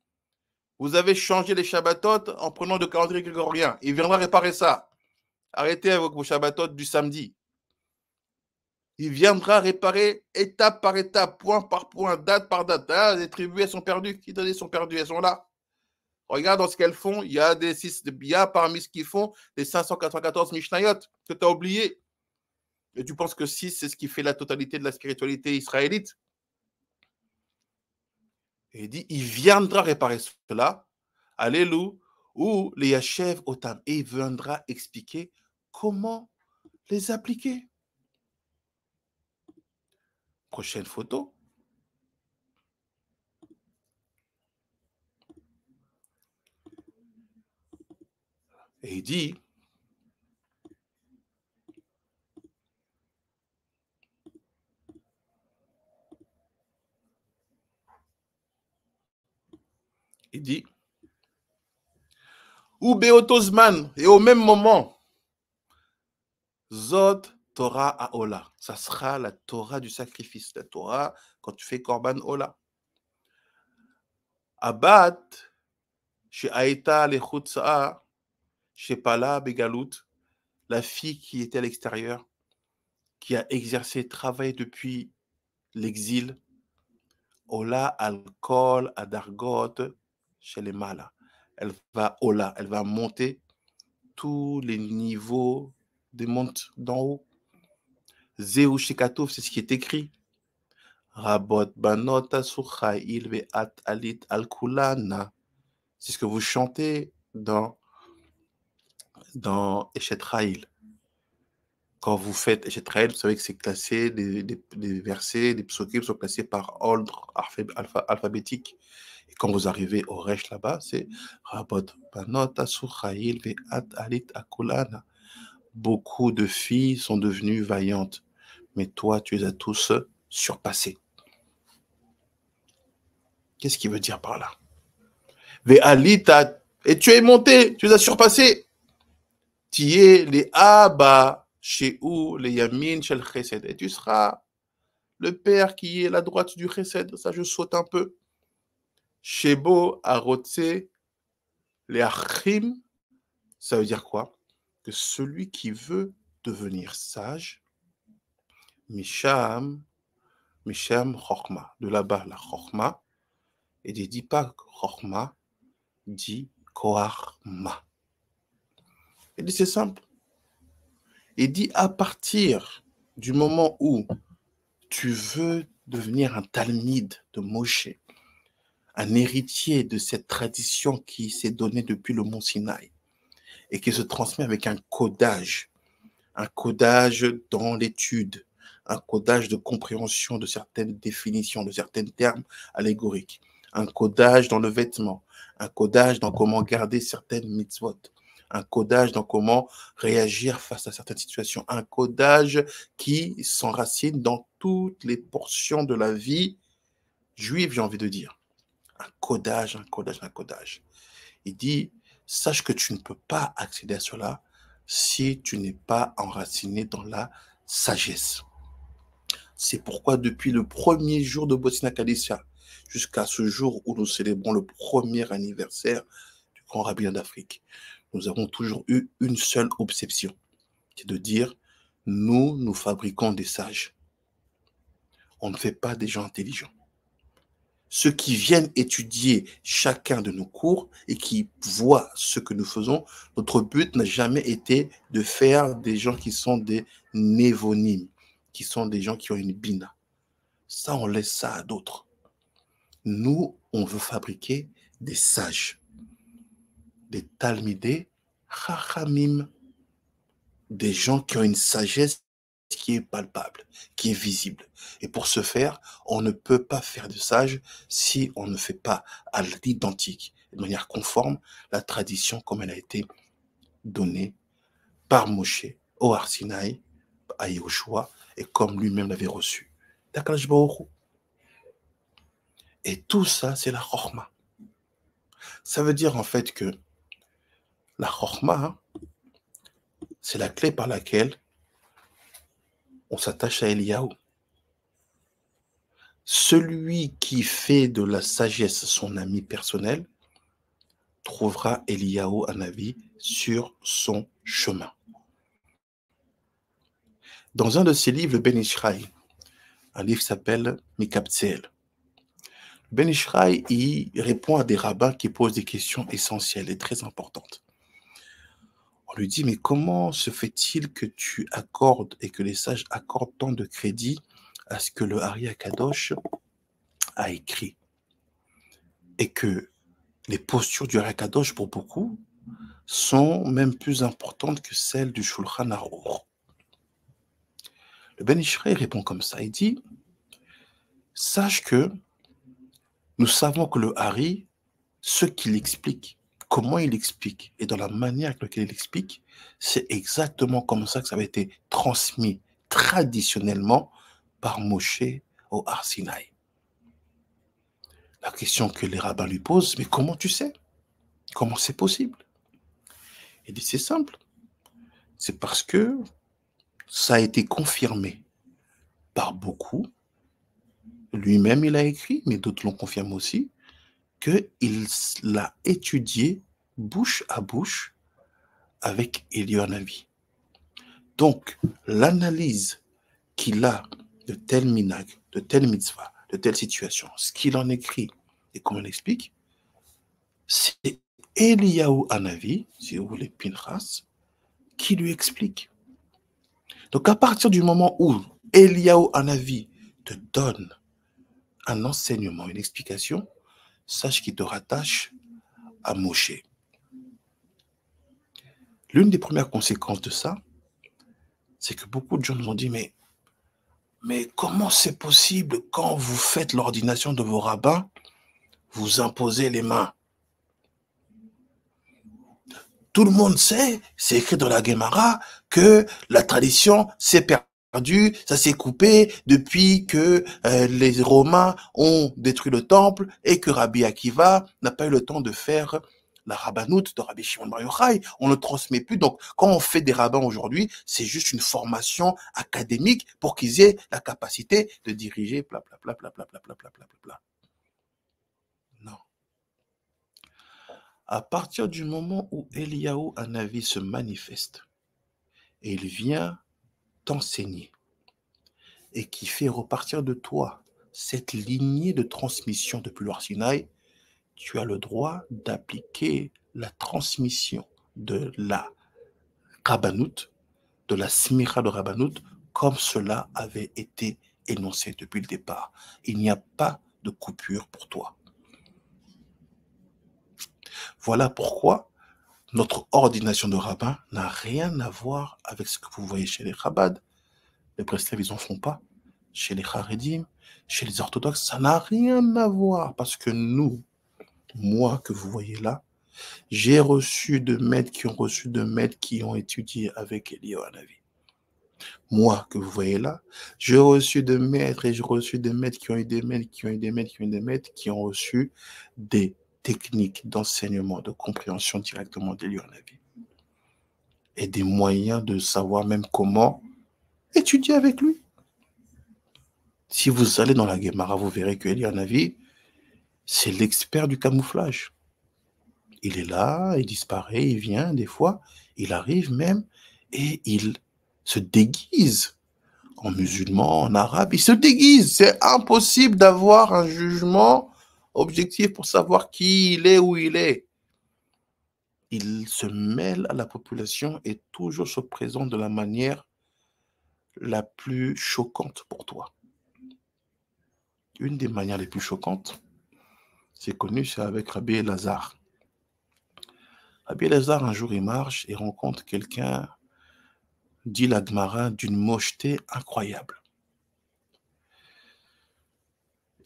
Vous avez changé les Shabbatot en prenant de calendrier grégorien. Il viendra réparer ça. Arrêtez avec vos Shabbatot du samedi. Il viendra réparer étape par étape, point par point, date par date. Ah, les tribus, elles sont perdues. Qui donné sont perdues? Elles sont là. Regarde dans ce qu'elles font. Il y a parmi ce qu'ils font, les 594 Mishnayot que tu as oublié. Et tu penses que 6, c'est ce qui fait la totalité de la spiritualité israélite? Et il dit, il viendra réparer cela. Alléluia. Ou les Yachev Otam. Et il viendra expliquer comment les appliquer. Prochaine photo. Et il dit, ou Beotosman, et au même moment, Zod Torah à Ola. Ça sera la Torah du sacrifice, la Torah quand tu fais Korban Ola. Abat, chez Aïta Lechutsa, chez Pala Begalout, la fille qui était à l'extérieur, qui a exercé travail depuis l'exil, Ola Alkol Adargot, chez les Malas. Elle va Ola, elle va monter tous les niveaux des mondes d'en haut. Zéou Shekatov, c'est ce qui est écrit. Rabot Banot Asuchail Ve'at Alit Al-Kulana. C'est ce que vous chantez dans Eshet Raïl. Quand vous faites Eshet Raïl, vous savez que c'est classé, des versets, des psokim sont classés par ordre alphabétique. Et quand vous arrivez au Resh là-bas, c'est Rabot Banot Asuchail Ve'at Alit Al-Kulana. Beaucoup de filles sont devenues vaillantes, mais toi, tu les as tous surpassés. Qu'est-ce qu'il veut dire par là? Ve'alita, et tu es monté, tu les as surpassés. Tu es les Abba, chez où les Yamin, chez le Chesed. Et tu seras le père qui est à la droite du Chesed. Ça, je saute un peu. Shebo, Arotse, les Achim, ça veut dire quoi? Que celui qui veut devenir sage, Misham, Chokma, de là-bas, la Chokma, et il ne dit pas Chokma, dit Koachma. Il dit c'est simple. Il dit à partir du moment où tu veux devenir un talmide de Moshe, un héritier de cette tradition qui s'est donnée depuis le mont Sinaï et qui se transmet avec un codage dans l'étude, un codage de compréhension de certaines définitions, de certains termes allégoriques, un codage dans le vêtement, un codage dans comment garder certaines mitzvot, un codage dans comment réagir face à certaines situations, un codage qui s'enracine dans toutes les portions de la vie juive, j'ai envie de dire. un codage. Il dit, sache que tu ne peux pas accéder à cela si tu n'es pas enraciné dans la sagesse. C'est pourquoi depuis le premier jour de Bosnia Kalissia jusqu'à ce jour où nous célébrons le premier anniversaire du grand rabbinat d'Afrique, nous avons toujours eu une seule obsession, c'est de dire, nous fabriquons des sages. On ne fait pas des gens intelligents. Ceux qui viennent étudier chacun de nos cours et qui voient ce que nous faisons, notre but n'a jamais été de faire des gens qui sont des névonymes, qui sont des gens qui ont une bina. Ça, on laisse ça à d'autres. Nous, on veut fabriquer des sages, des talmidés, chachamim, des gens qui ont une sagesse qui est palpable, qui est visible. Et pour ce faire, on ne peut pas faire de sage si on ne fait pas à l'identique, de manière conforme, la tradition comme elle a été donnée par Moshe au Har Sinaï, à Yehoshua, et comme lui-même l'avait reçu. Et tout ça, c'est la chorma. Ça veut dire en fait que la chorma, c'est la clé par laquelle on s'attache à Eliyahu. Celui qui fait de la sagesse son ami personnel trouvera Eliyahu un avis sur son chemin. Dans un de ses livres, le Ben Ishraï, un livre qui s'appelle Mikabtzel, Ben Ishraï y répond à des rabbins qui posent des questions essentielles et très importantes. On lui dit, mais comment se fait-il que tu accordes et que les sages accordent tant de crédit à ce que le Ari Akadosh a écrit et que les postures du Ari Akadosh, pour beaucoup, sont même plus importantes que celles du Shulchan Aruch. Le Ben Ishraï répond comme ça, il dit, sache que nous savons que le Hari, ce qu'il explique, comment il explique et dans la manière avec laquelle il explique, c'est exactement comme ça que ça avait été transmis traditionnellement par Moshe au Har Sinaï. La question que les rabbins lui posent, mais comment tu sais? Comment c'est possible? Il dit, c'est simple. C'est parce que ça a été confirmé par beaucoup. Lui-même, il a écrit, mais d'autres l'ont confirmé aussi, qu'il l'a étudié bouche à bouche avec Eliyahu Hanavi. Donc, l'analyse qu'il a de tel minag, de telle mitzvah, de telle situation, ce qu'il en écrit et comment il explique, c'est Eliyahu Hanavi, si vous voulez, Pinchas, qui lui explique. Donc, à partir du moment où Eliyahu Hanavi te donne un enseignement, une explication, sache qu'il te rattache à Moshe. L'une des premières conséquences de ça, c'est que beaucoup de gens nous ont dit, mais comment c'est possible quand vous faites l'ordination de vos rabbins, vous imposez les mains? Tout le monde sait, c'est écrit dans la Gemara, que la tradition s'est perdue, ça s'est coupé depuis que les Romains ont détruit le temple et que Rabbi Akiva n'a pas eu le temps de faire la rabbanoute de Rabbi Shimon Bar Yochai. On ne transmet plus. Donc, quand on fait des rabbins aujourd'hui, c'est juste une formation académique pour qu'ils aient la capacité de diriger bla bla bla bla bla bla bla bla bla bla. Non. À partir du moment où Eliyahu Hanavi se manifeste et il vient t'enseigner et qui fait repartir de toi cette lignée de transmission depuis le Har Sinaï, tu as le droit d'appliquer la transmission de la rabbanoute, de la smicha de rabbanoute, comme cela avait été énoncé depuis le départ. Il n'y a pas de coupure pour toi. Voilà pourquoi notre ordination de rabbin n'a rien à voir avec ce que vous voyez chez les Chabad. Les Breslev, ils n'en font pas. Chez les Haredim, chez les orthodoxes, ça n'a rien à voir. Parce que nous, moi que vous voyez là, j'ai reçu de maîtres qui ont reçu de maîtres qui ont étudié avec Eliyahu Hanavi. Moi, que vous voyez là, j'ai reçu de maîtres et j'ai reçu des maîtres qui ont eu des maîtres, qui ont eu des maîtres, qui ont eu des maîtres, qui ont reçu des techniques d'enseignement, de compréhension directement des lieux en vie. Et des moyens de savoir même comment étudier avec lui. Si vous allez dans la Guémara, vous verrez que Elianavi, c'est l'expert du camouflage. Il est là, il disparaît, il vient, des fois, il arrive même et il se déguise en musulman, en arabe, il se déguise. C'est impossible d'avoir un jugement objectif pour savoir qui il est, où il est. Il se mêle à la population et toujours se présente de la manière la plus choquante pour toi. Une des manières les plus choquantes, c'est connu, c'est avec Rabbi Elazar. Rabbi Elazar, un jour, il marche et rencontre quelqu'un, dit la Gemara, d'une mocheté incroyable.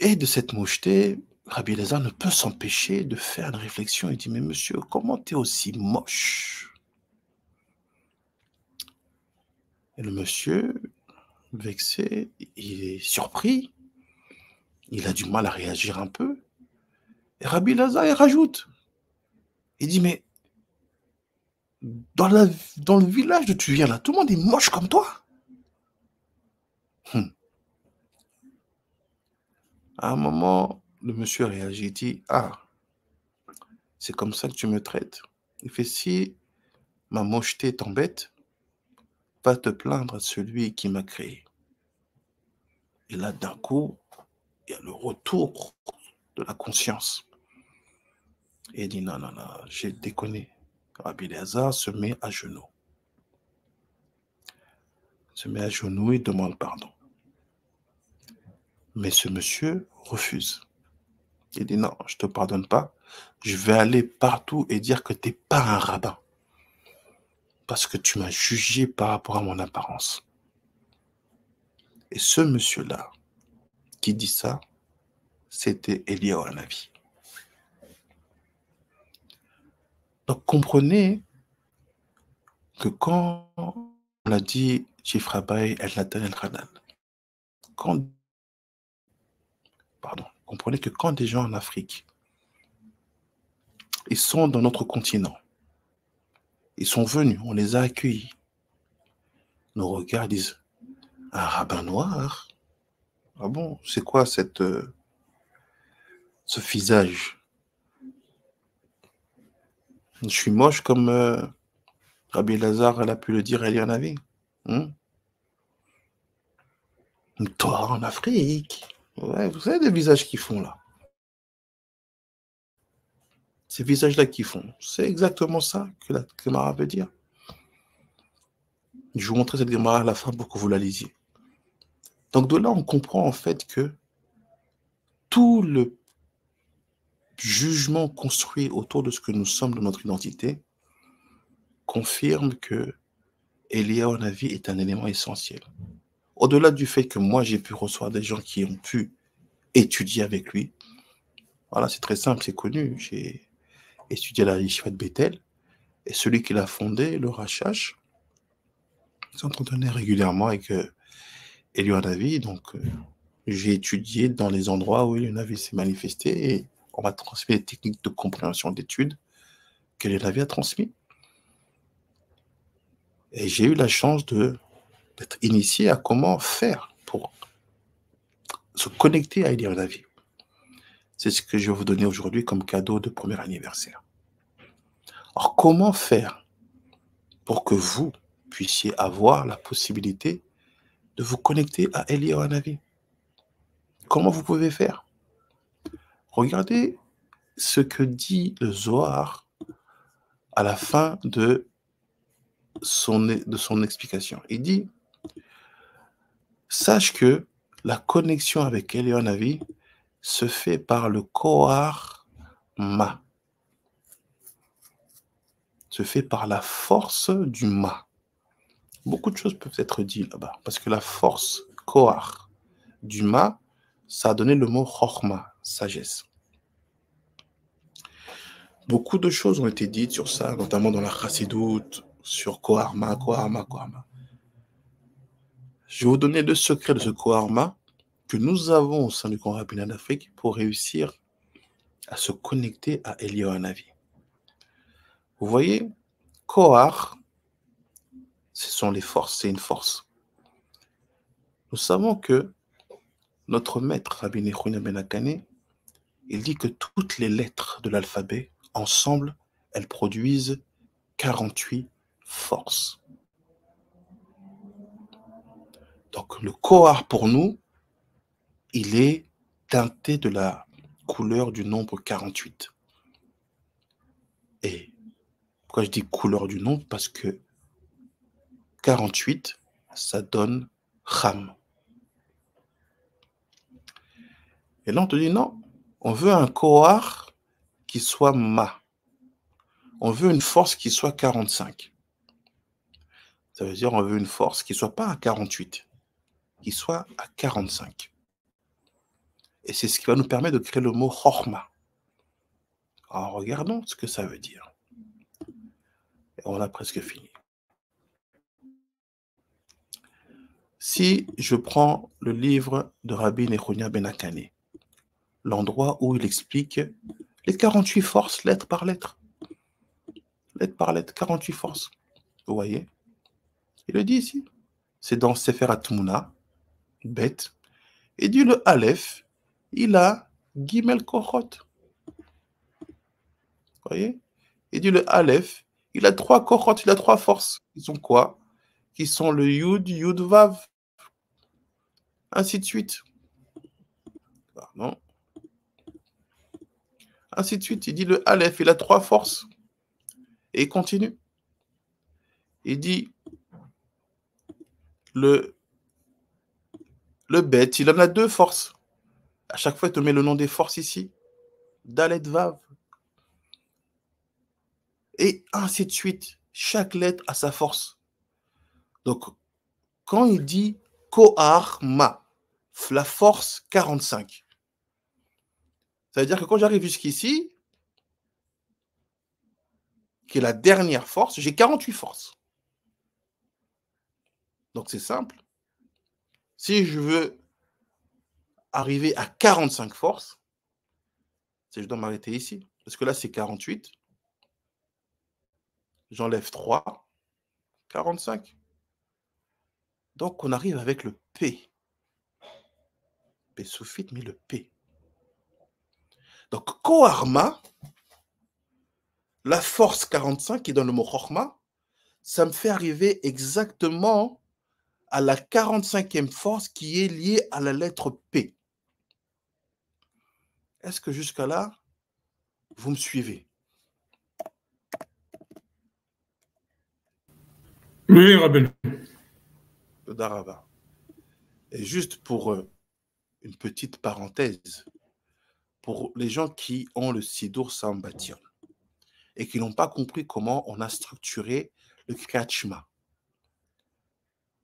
Et de cette mocheté, Rabbi Elazar ne peut s'empêcher de faire une réflexion. Il dit, mais monsieur, comment t'es aussi moche? Et le monsieur, vexé, il est surpris. Il a du mal à réagir un peu. Et Rabbi Elazar, il rajoute. Il dit, mais dans le village où tu viens là, tout le monde est moche comme toi. À un moment, le monsieur réagit, il dit, ah, c'est comme ça que tu me traites. Il fait, si ma mocheté t'embête, va te plaindre à celui qui m'a créé. Et là, d'un coup, il y a le retour de la conscience. Et il dit, non, j'ai déconné. Rabbi Elazar se met à genoux. Se met à genoux et demande pardon. Mais ce monsieur refuse. Il dit, non, je ne te pardonne pas. Je vais aller partout et dire que tu n'es pas un rabbin. Parce que tu m'as jugé par rapport à mon apparence. Et ce monsieur-là, qui dit ça, c'était Eliyahu Hanavi. Donc comprenez que quand on a dit Chifrabaï El-Natan El-Hanan, comprenez que quand des gens en Afrique, ils sont dans notre continent, ils sont venus, on les a accueillis, nos regards disent, un rabbin noir? Ah bon, c'est quoi ce visage? Je suis moche comme Rabbi Elazar, elle a pu le dire à Eliyahu Hanavi. Toi, en Afrique. Ouais, vous savez les visages qu'ils font là. Ces visages-là qu'ils font. C'est exactement ça que la Gemara veut dire. Je vais vous montrer cette Gemara à la fin pour que vous la lisiez. Donc de là, on comprend en fait que tout le jugement construit autour de ce que nous sommes, de notre identité, confirme que Eliyahu Hanavi est un élément essentiel. Au-delà du fait que moi, j'ai pu recevoir des gens qui ont pu étudier avec lui. Voilà, c'est très simple, c'est connu. J'ai étudié à la Yeshiva de Bethel. Et celui qui l'a fondé, le Rachash, s'entretenait régulièrement avec Eliyahu Hanavi. Donc, j'ai étudié dans les endroits où Eliyahu Hanavi s'est manifesté et on m'a transmis les techniques de compréhension d'études qu'Eliyahu Hanavi a transmis. Et j'ai eu la chance d'être initié à comment faire pour se connecter à Eliyahu Hanavi. C'est ce que je vais vous donner aujourd'hui comme cadeau de premier anniversaire. Alors, comment faire pour que vous puissiez avoir la possibilité de vous connecter à Eliyahu Hanavi? Comment vous pouvez faire? Regardez ce que dit le Zohar à la fin de son explication. Il dit, sache que la connexion avec Eliyahu Hanavi se fait par le Kohar Ma. Se fait par la force du Ma. Beaucoup de choses peuvent être dites là-bas, parce que la force Kohar du Ma, ça a donné le mot Chochma, sagesse. Beaucoup de choses ont été dites sur ça, notamment dans la Chassidoute, sur Kohar Ma. Je vais vous donner le secret de ce Koharma que nous avons au sein du Coran rabbinique d'Afrique pour réussir à se connecter à Eliyahu Hanavi. Vous voyez, Kohar, ce sont les forces, c'est une force. Nous savons que notre maître, Rabbi Nechouya ben Akane, il dit que toutes les lettres de l'alphabet, ensemble, elles produisent 48 forces. Donc le Kohar pour nous, il est teinté de la couleur du nombre 48. Et pourquoi je dis couleur du nombre? Parce que 48, ça donne Cham. Et là, on te dit non, on veut un Kohar qui soit Ma. On veut une force qui soit 45. Ça veut dire on veut une force qui ne soit pas à 48, qui soit à 45. Et c'est ce qui va nous permettre de créer le mot Chorma. Alors regardons ce que ça veut dire. Et on a presque fini. Si je prends le livre de Rabbi Nechouya ben Akane, l'endroit où il explique les 48 forces, lettre par lettre. Lettre par lettre, 48 forces. Vous voyez? Il le dit ici. C'est dans Sefer HaTmuna, bête. Et dit le Aleph, il a Gimel Kochot. Vous voyez? Et dit le Aleph, il a 3 Kochot, il a 3 forces. Ils sont quoi? Qui sont le Yud, Yud, Vav. Ainsi de suite. Pardon. Ainsi de suite. Il dit le Aleph, il a 3 forces. Et il continue. Il dit le Bet, il en a 2 forces. À chaque fois, il te met le nom des forces ici. Dalet Vav. Et ainsi de suite. Chaque lettre a sa force. Donc, quand il dit Kohar Ma, la force 45, ça veut dire que quand j'arrive jusqu'ici, qui est la dernière force, j'ai 48 forces. Donc, c'est simple. Si je veux arriver à 45 forces, je dois m'arrêter ici. Parce que là, c'est 48. J'enlève 3, 45. Donc, on arrive avec le P. P sous-fit, mais le P. Donc, Koharma, la force 45 qui donne le mot Chorma, ça me fait arriver exactement à la 45e force qui est liée à la lettre P. Est-ce que jusqu'à là, vous me suivez? Oui, Rabbi. Darava. Et juste pour une petite parenthèse, pour les gens qui ont le Sidur Sambation et qui n'ont pas compris comment on a structuré le Kriyat Shema.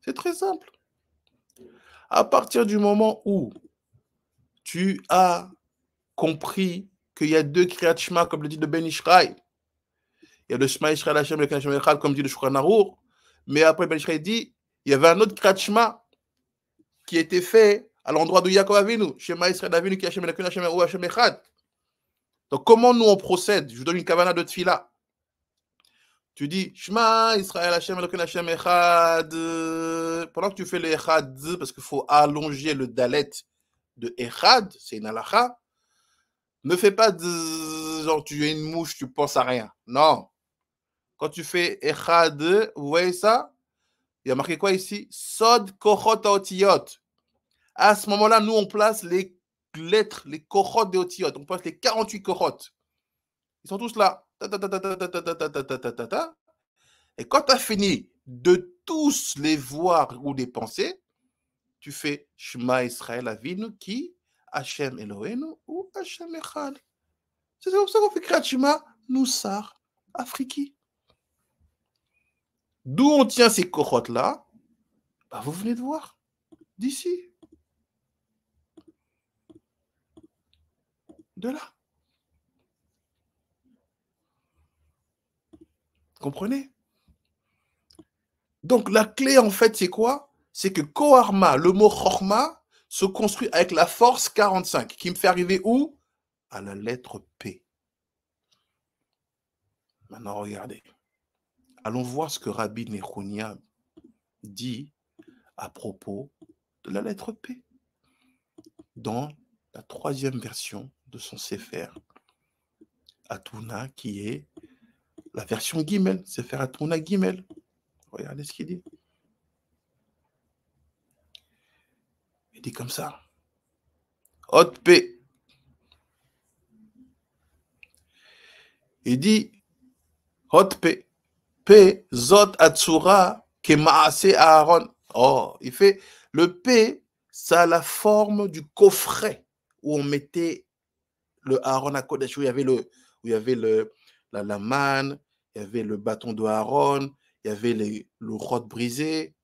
C'est très simple. À partir du moment où tu as compris qu'il y a 2 Kriyat Shema, comme le dit le Ben Ishraï, il y a le Shema Israël Hashem, le Kriyat Shema Echad, comme dit le Shulchan Arour, mais après Ben Ishraï dit, il y avait un autre Kriyat Shema qui était fait à l'endroit de Yaakov Avinu, Shema Israël Avinu, qui Hashem Elokeinu Hashem ou Hashem Echad. Donc comment nous on procède? Je vous donne une kavana de tfila. Tu dis Shema Israël Hashem Elokeinu Hashem Echad. Pendant que tu fais le Echad, parce qu'il faut allonger le dalet de Echad, c'est une halakha, ne fais pas genre tu es une mouche, tu penses à rien. Non. Quand tu fais Echad, vous voyez ça? Il y a marqué quoi ici? Sod kochot haotiyot. À ce moment-là, nous, on place les lettres, les kochot des otiyot. On place les 48 kochot. Ils sont tous là. Et quand tu as fini de tous les voir ou les penser, tu fais Shema Israël Avinu qui Hashem Eloheinu ou Hashem Echad. C'est comme ça qu'on fait Kriyat Shema Noussar Afriki. D'où on tient ces kochot-là? Bah, vous venez de voir d'ici. De là. Comprenez? Donc la clé, en fait, c'est quoi? c'est que Koharma, le mot Chorma, se construit avec la force 45, qui me fait arriver où? À la lettre P. Maintenant, regardez. Allons voir ce que Rabbi Nechonia dit à propos de la lettre P dans la 3e version de son Sefer Atuna, qui est la version Gimel, Sefer Atuna Gimel. Regardez ce qu'il dit. Il dit comme ça. Hot P. Il dit Hot P. P. Zot Atsura Kemaase Aaron. Oh, il fait le P, ça a la forme du coffret où on mettait le Aaron à Kodesh, où il y avait la manne, il y avait le bâton de Aaron, il y avait le rod brisé.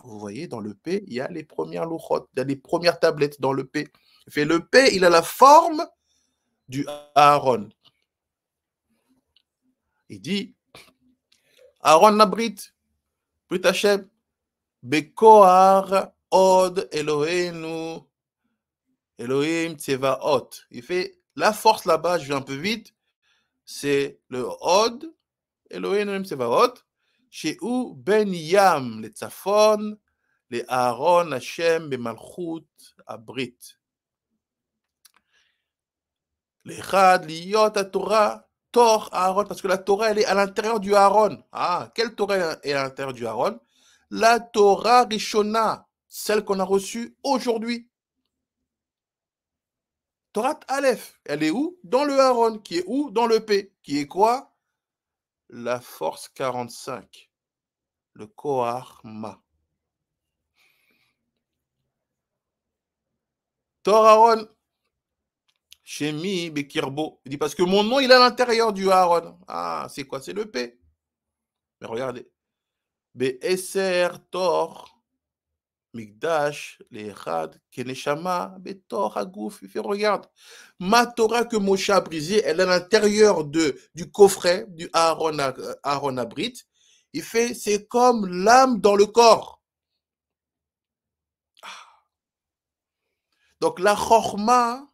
Vous voyez, dans le P, il y a les premières louchot, il y a les premières tablettes dans le P. Il fait le P, il a la forme du Aaron. Il dit, Aaron Nabrit, Brit Hashem, Bekoar Od Elohenu, Elohim Tsevaot. Il fait la force là-bas, je vais un peu vite, c'est le Od, Elohim Tsevaot, chez où Ben Yam, les Tzafon, les Aaron, Hashem, Bemalchut, Abrit. Les Chad, Liyot, la Torah, Tor, Aaron, parce que la Torah, elle est à l'intérieur du Aaron. Ah, quelle Torah est à l'intérieur du Aaron? La Torah Rishona, celle qu'on a reçue aujourd'hui. Torah Aleph, elle est où? Dans le Aaron, qui est où? Dans le P, qui est quoi? La force 45, le Koharma. Torah Aaron, Shemi Bekirbo. Il dit parce que mon nom, il est à l'intérieur du Aaron. Ah, c'est quoi? C'est le P. Mais regardez. Be'eser Tor, Mikdash, l'Echad, Keneshama, Betor, Hagouf. Il fait, regarde, ma Torah que Moshe a brisée, elle est à l'intérieur du coffret du Aaron Abrit. Il fait, c'est comme l'âme dans le corps. Donc la Chorma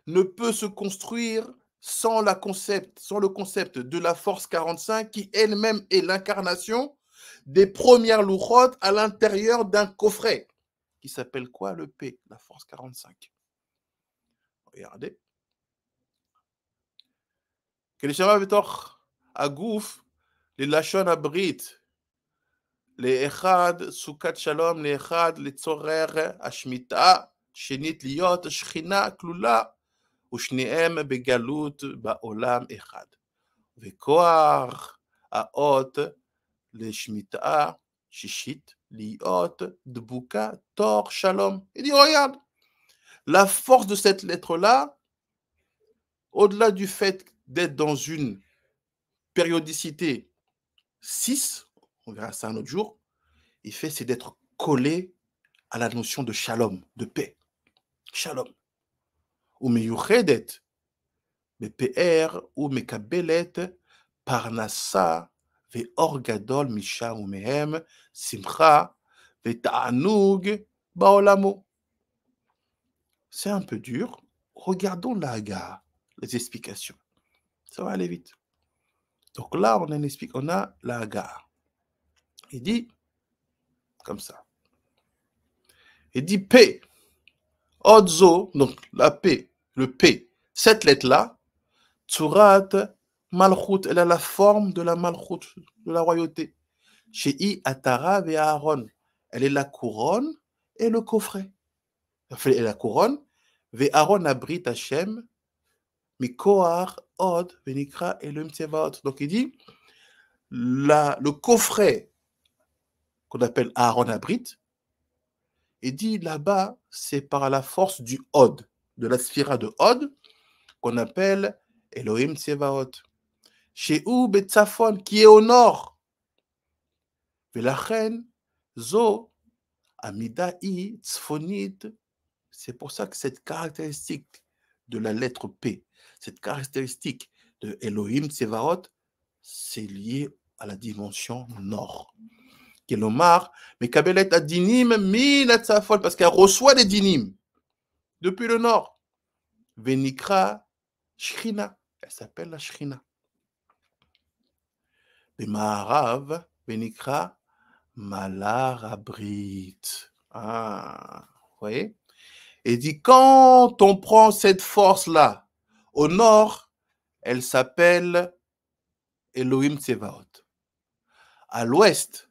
ne peut se construire sans le concept de la force 45 qui elle-même est l'incarnation des premières louchot à l'intérieur d'un coffret qui s'appelle quoi? Le P, la force 45. Regardez. Kelishama betoch agouf, les lachon abrit, les echad sukat shalom, les echad les tzorer ashmita, shenit liot shchina klula, ושניהם בגלות בעולם אחד. וכוח האות לשמיטה שישית להיות דבוקה תור שלום. Il dit, regarde, la force de cette lettre-là, au-delà du fait d'être dans une périodicité 6, on verra ça un autre jour, il fait, c'est d'être collé à la notion de shalom, de paix. Shalom. Ou meyuchedet, בפאר ומקבלת פרנסה ואור גדול משם ומהם שמחה ותענוג בעולמו. C'est un peu dur. Regardons la Haggah, les explications. Ça va aller vite. Donc là, on a la Haggah. Il dit comme ça. Il dit P. Odzo, donc la P, le P, cette lettre-là, Tsurat Malchut, elle a la forme de la Malchut, de la royauté. Chez I, Atara et Aaron, elle est la couronne et le coffret. Elle est la couronne, ve Aaron abrit Hashem, Mikoar, Od, Venikra et le Mtsevaot. Donc il dit, le coffret qu'on appelle Aaron abrit, il dit là-bas, c'est par la force du Od, de la sphira de Od, qu'on appelle Elohim Tsevaot. Chez où Betzafon, qui est au nord. Velachen, Zo, Amidaï, Tzfonit. C'est pour ça que cette caractéristique de la lettre P, cette caractéristique de Elohim Tsevaot, c'est lié à la dimension nord. Kelomar, mais Kabelet a dinim minat safol, parce qu'elle reçoit des dinim depuis le nord. Venikra Shrina, elle s'appelle la Shrina. Et Maharav, Venikra Malarabrit. Ah, vous voyez? Et dit, quand on prend cette force-là, au nord, elle s'appelle Elohim Tsevaot. À l'ouest,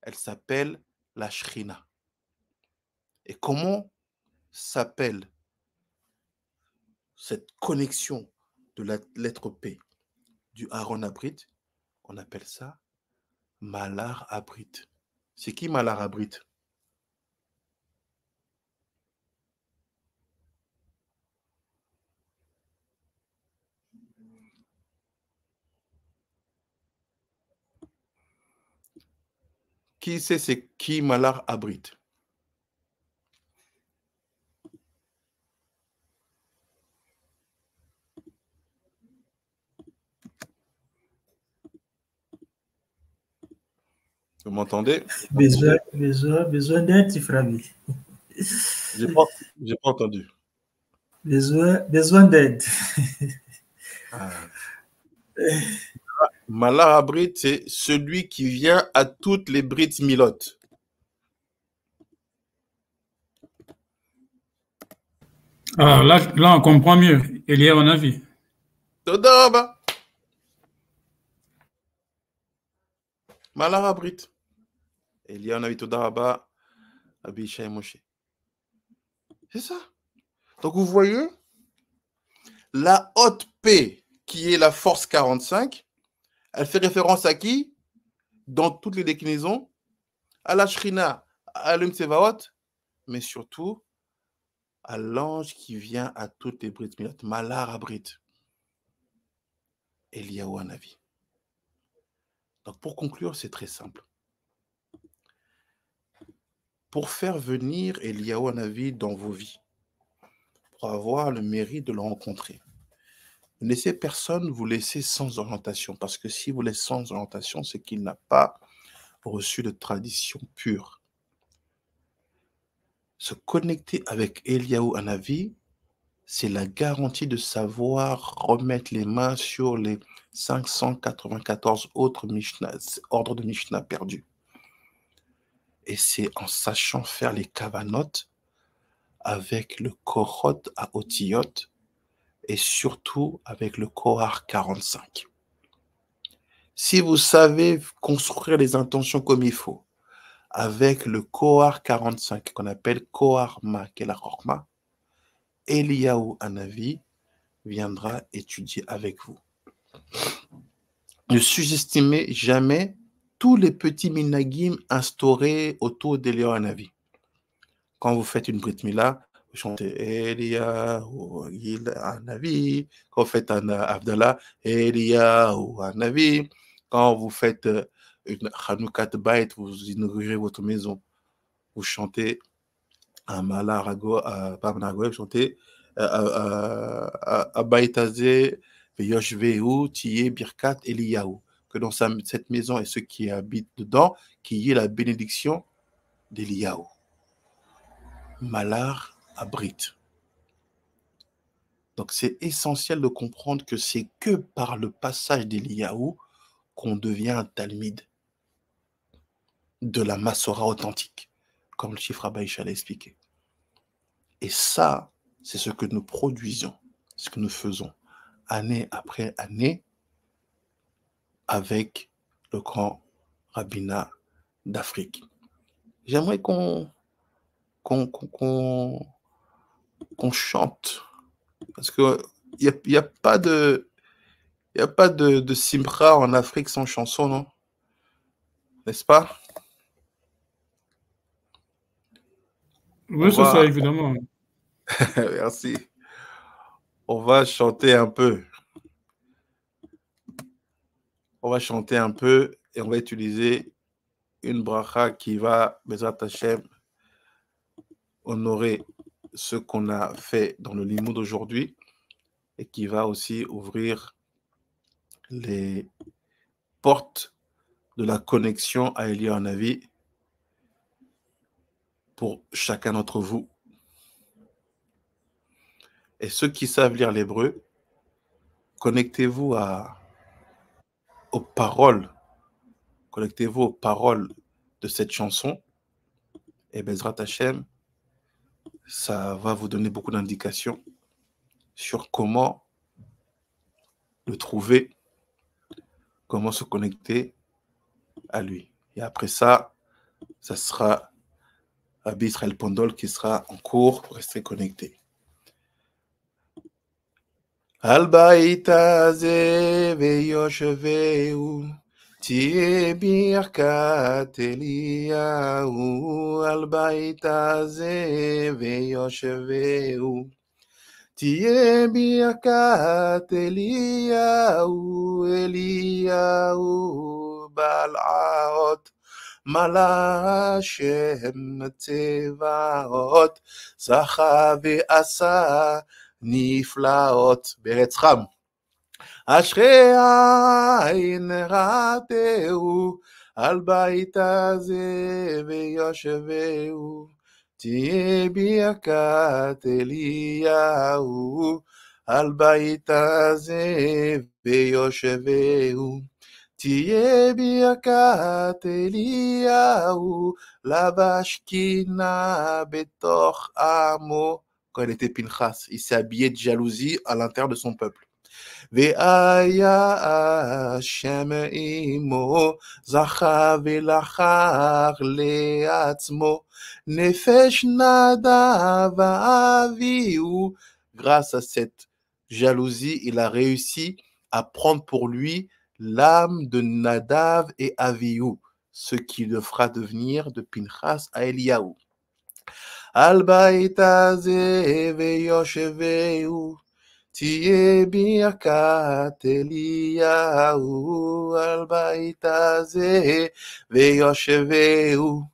elle s'appelle la Shrina. Et comment s'appelle cette connexion de la lettre P du Aaron Abrit? On appelle ça Malar Abrit. C'est qui Malar Abrit? Qui sait c'est qui Malar Abrit? Vous m'entendez? Besoin d'aide, Tifrabi. J'ai pas entendu. Besoin d'aide. Ah. Malar Abrit, c'est celui qui vient à toutes les Brit Milot. Alors là, on comprend mieux. Elia, on a vu. Todaba. Malar Abrit. Elia, on a vu Todaba. Abisha et Moshe. C'est ça. Donc vous voyez, la haute P, qui est la force 45, elle fait référence à qui? Dans toutes les déclinaisons, à la Shrina, à l'Um mais surtout à l'ange qui vient à toutes les Brit Milot, Malar Abrit, Eliyahu Hanavi. Donc pour conclure, c'est très simple. Pour faire venir Eliyahu Hanavi dans vos vies, pour avoir le mérite de le rencontrer, ne laissez personne vous laisser sans orientation, parce que si vous laissez sans orientation, c'est qu'il n'a pas reçu de tradition pure. Se connecter avec Eliyahu Hanavi, c'est la garantie de savoir remettre les mains sur les 594 autres ordres de Mishnah perdus. Et c'est en sachant faire les kavanot avec le Korot à Otiyot et surtout avec le Kohar 45. Si vous savez construire les intentions comme il faut, avec le Kohar 45 qu'on appelle Kohar Ma, qui est la Chorma, Eliyahu Hanavi viendra étudier avec vous. Ne sous-estimez jamais tous les petits minagim instaurés autour d'Eliyahu Hanavi. Quand vous faites une Brit Mila, vous chantez Eliyahu Hanavi. Quand vous faites un Avdallah, Eliyahu Hanavi. Quand vous faites une Hanoukat Bait, vous inaugurez votre maison, vous chantez un Malarago, pas Malarago, vous chantez Abaitazé, Yoshveu, Tiye, Birkat, Eliyahu. Que dans cette maison et ceux qui habitent dedans, qu'il y ait la bénédiction d'Eliyahu. Malar Abrit. Donc c'est essentiel de comprendre que c'est que par le passage d'Eliyahu qu'on devient un Talmide de la Massora authentique, comme le chiffre Abaïcha l'a expliqué. Et ça, c'est ce que nous produisons, ce que nous faisons année après année avec le grand rabbinat d'Afrique. J'aimerais qu'on chante, parce qu'il n'y a pas de simcha en Afrique sans chanson, non? N'est-ce pas? Oui, c'est ça, évidemment. Merci. On va chanter un peu. On va chanter un peu et on va utiliser une bracha qui va, Bezrat Hashem, honorer ce qu'on a fait dans le limoud d'aujourd'hui et qui va aussi ouvrir les portes de la connexion à Elia Hanavi pour chacun d'entre vous. Et ceux qui savent lire l'hébreu, connectez-vous aux paroles. Connectez-vous aux paroles de cette chanson. Et Bezrat Hashem, ça va vous donner beaucoup d'indications sur comment le trouver, comment se connecter à lui. Et après ça, ça sera Rabbi Israël Pondol qui sera en cours pour rester connecté. Al bait hazeh veyoshveu tihye birkat Eliyahu. Al bait hazeh veyoshveu tihye birkat Eliyahu. Eliyahu ba'al ha'ot מלא השם צבאות, זכה ועשה נפלאות. בארץ חם. אשרי עין ראתהו על בית הזה ויושבהו, תהיה ברכת אליהו על בית הזה ויושבהו. תהיה ברכת אליהו לבש קינה בתוך עמו. Quand il était Pinchas, il s'est habillé de jalousie à l'intérieur de son peuple. והיה השם עמו, זכה ולחר לעצמו, נפש נדב ואביהו. Grâce à cette jalousie, il a réussi à prendre pour lui l'âme de Nadav et Avihu, ce qui le fera devenir de Pinchas à Eliyahu. Al bait hazeh veyoshveu, tihye birkat Eliyahu. Al bait hazeh veyoshveu,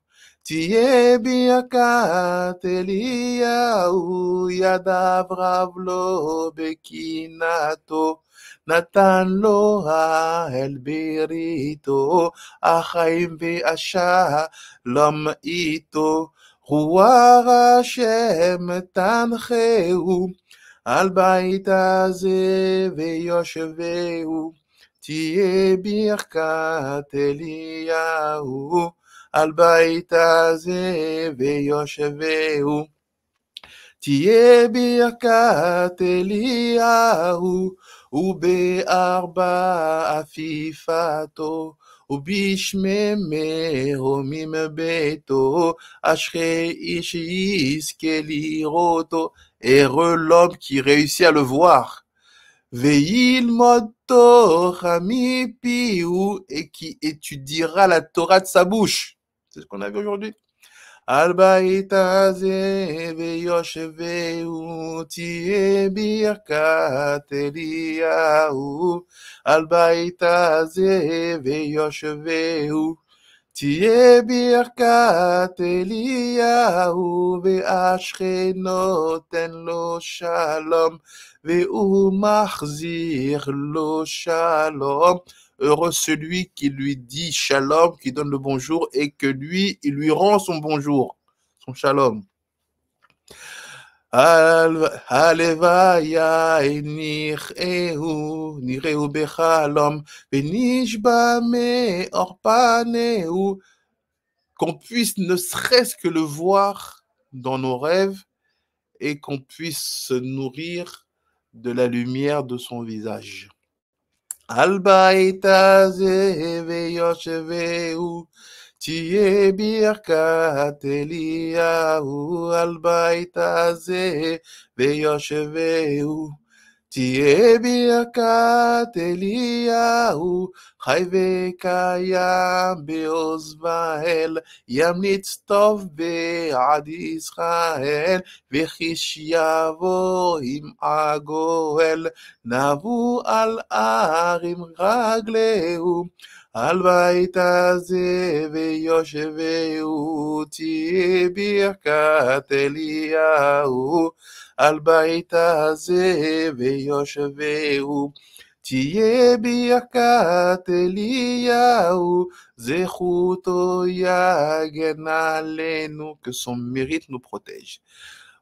תהיה ברכת אליהו. ידיו רב לו בקנאתו, נתן לו האל בריתו, החיים והשלום איתו. רוח השם תנחהו על בית הזה ויושבהו, תהיה ברכת אליהו על בית הזה ויושבהו, תהיה ברכת אליהו ובארבע עפיפתו ובשמי מרומים ביתו, אשרי איש יזכה לראותו. Heureux l'homme qui réussit à le voir. Ve'ilmod Torah mipihu, et qui étudiera la Torah de sa bouche. C'est ce qu'on a vu aujourd'hui. Al bait hazeh veyoshveu, tihye birkat Eliyahu. Al bait hazeh veyoshveu, תהיה ברכת אליהו, ואשרי נותן לו שלום, והוא מחזיר לו שלום. Heureux celui qui lui dit shalom, qui donne le bonjour, et que lui, il lui rend son bonjour, son shalom. הלוויה נראהו בחלום, ונשבע מאור פניהו. Qu'on puisse ne serait-ce que le voir dans nos rêves et qu'on puisse se nourrir de la lumière de son visage. Al bait hazeh veyoshveu, תהיה ברכת אליהו. על בית הזה ויושבהו, תהיה ברכת אליהו. חי וקיים בעוז ואל, ימליץ טוב בעד ישראל, וחיש יבוא עם הגואל, נבוא על ערים רגלהו. על בית הזה ויושבהו, תהיה ברכת אליהו. על בית הזה ויושבהו, Tiye birkat Eliyahu, zechuto yagen alenu, que son mérite nous protège.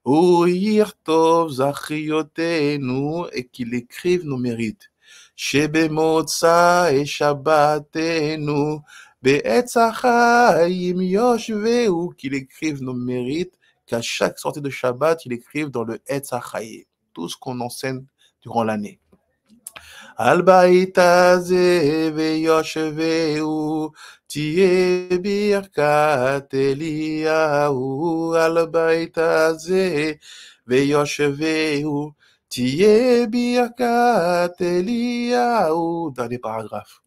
Ou yirtov zachriotenu, et qu'il écrive nos mérites. Shebemotza et shabbatenu, be'etz hachayim yoshveu, qu'il écrive nos mérites, qu'à chaque sortie de Shabbat, il écrive dans le Etz hachayim, tout ce qu'on enseigne durant l'année. Al bait hazeh veyoshveu, tiye birkat Eliyahu. Al bait hazeh veyoshveu, tiye birkat Eliyahu. Dernier paragraphe.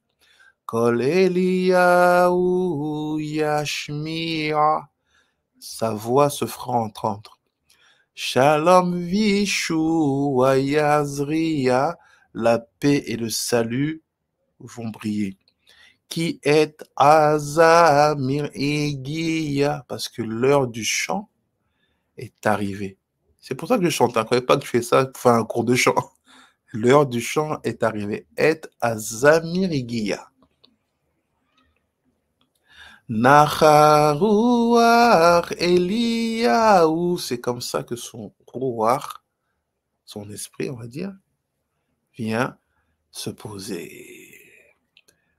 Kol Eliyahu yashmi'a, sa voix se fera entendre. Shalom vishu yazria, la paix et le salut vont briller. Qui est Azamir Egia, parce que l'heure du chant est arrivée. C'est pour ça que je chante. Ne croyez pas que je fais ça pour faire un cours de chant. L'heure du chant est arrivée. Et Azamir Egia. Nacharuach Eliyahu, c'est comme ça que son ruach, son esprit, on va dire, vient se poser.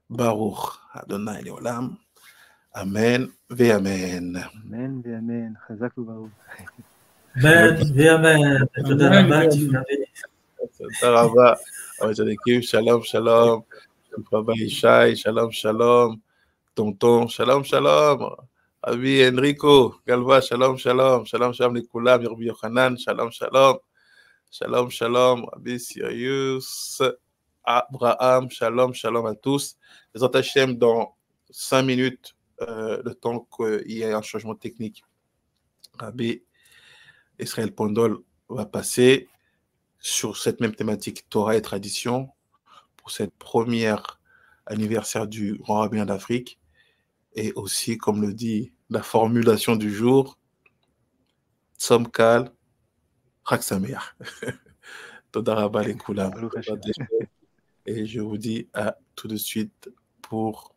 Baruch Adonai Leolam. Amen ve amen. Amen ואמן, חזק וברוך. אמן ואמן. תודה רבה, תפארת. תודה רבה. Shalom, shalom. Baba Ishai, shalom, shalom. Tonton, shalom, shalom. Abi Enrico, Galva, shalom, shalom. Shalom, shalom, Nikulam, Yerbi Yochanan, shalom, shalom. Shalom, shalom. Abi Sirius, Abraham, shalom, shalom à tous. Les autres Hachem dans 5 minutes, le temps qu'il y ait un changement technique. Rabbi Israël Pondol va passer sur cette même thématique Torah et tradition pour cette première anniversaire du Grand Rabbin d'Afrique. Et aussi, comme le dit la formulation du jour, Tzom Kal, Chag Sameach. Toda Rabba Lekulam. Et je vous dis à tout de suite pour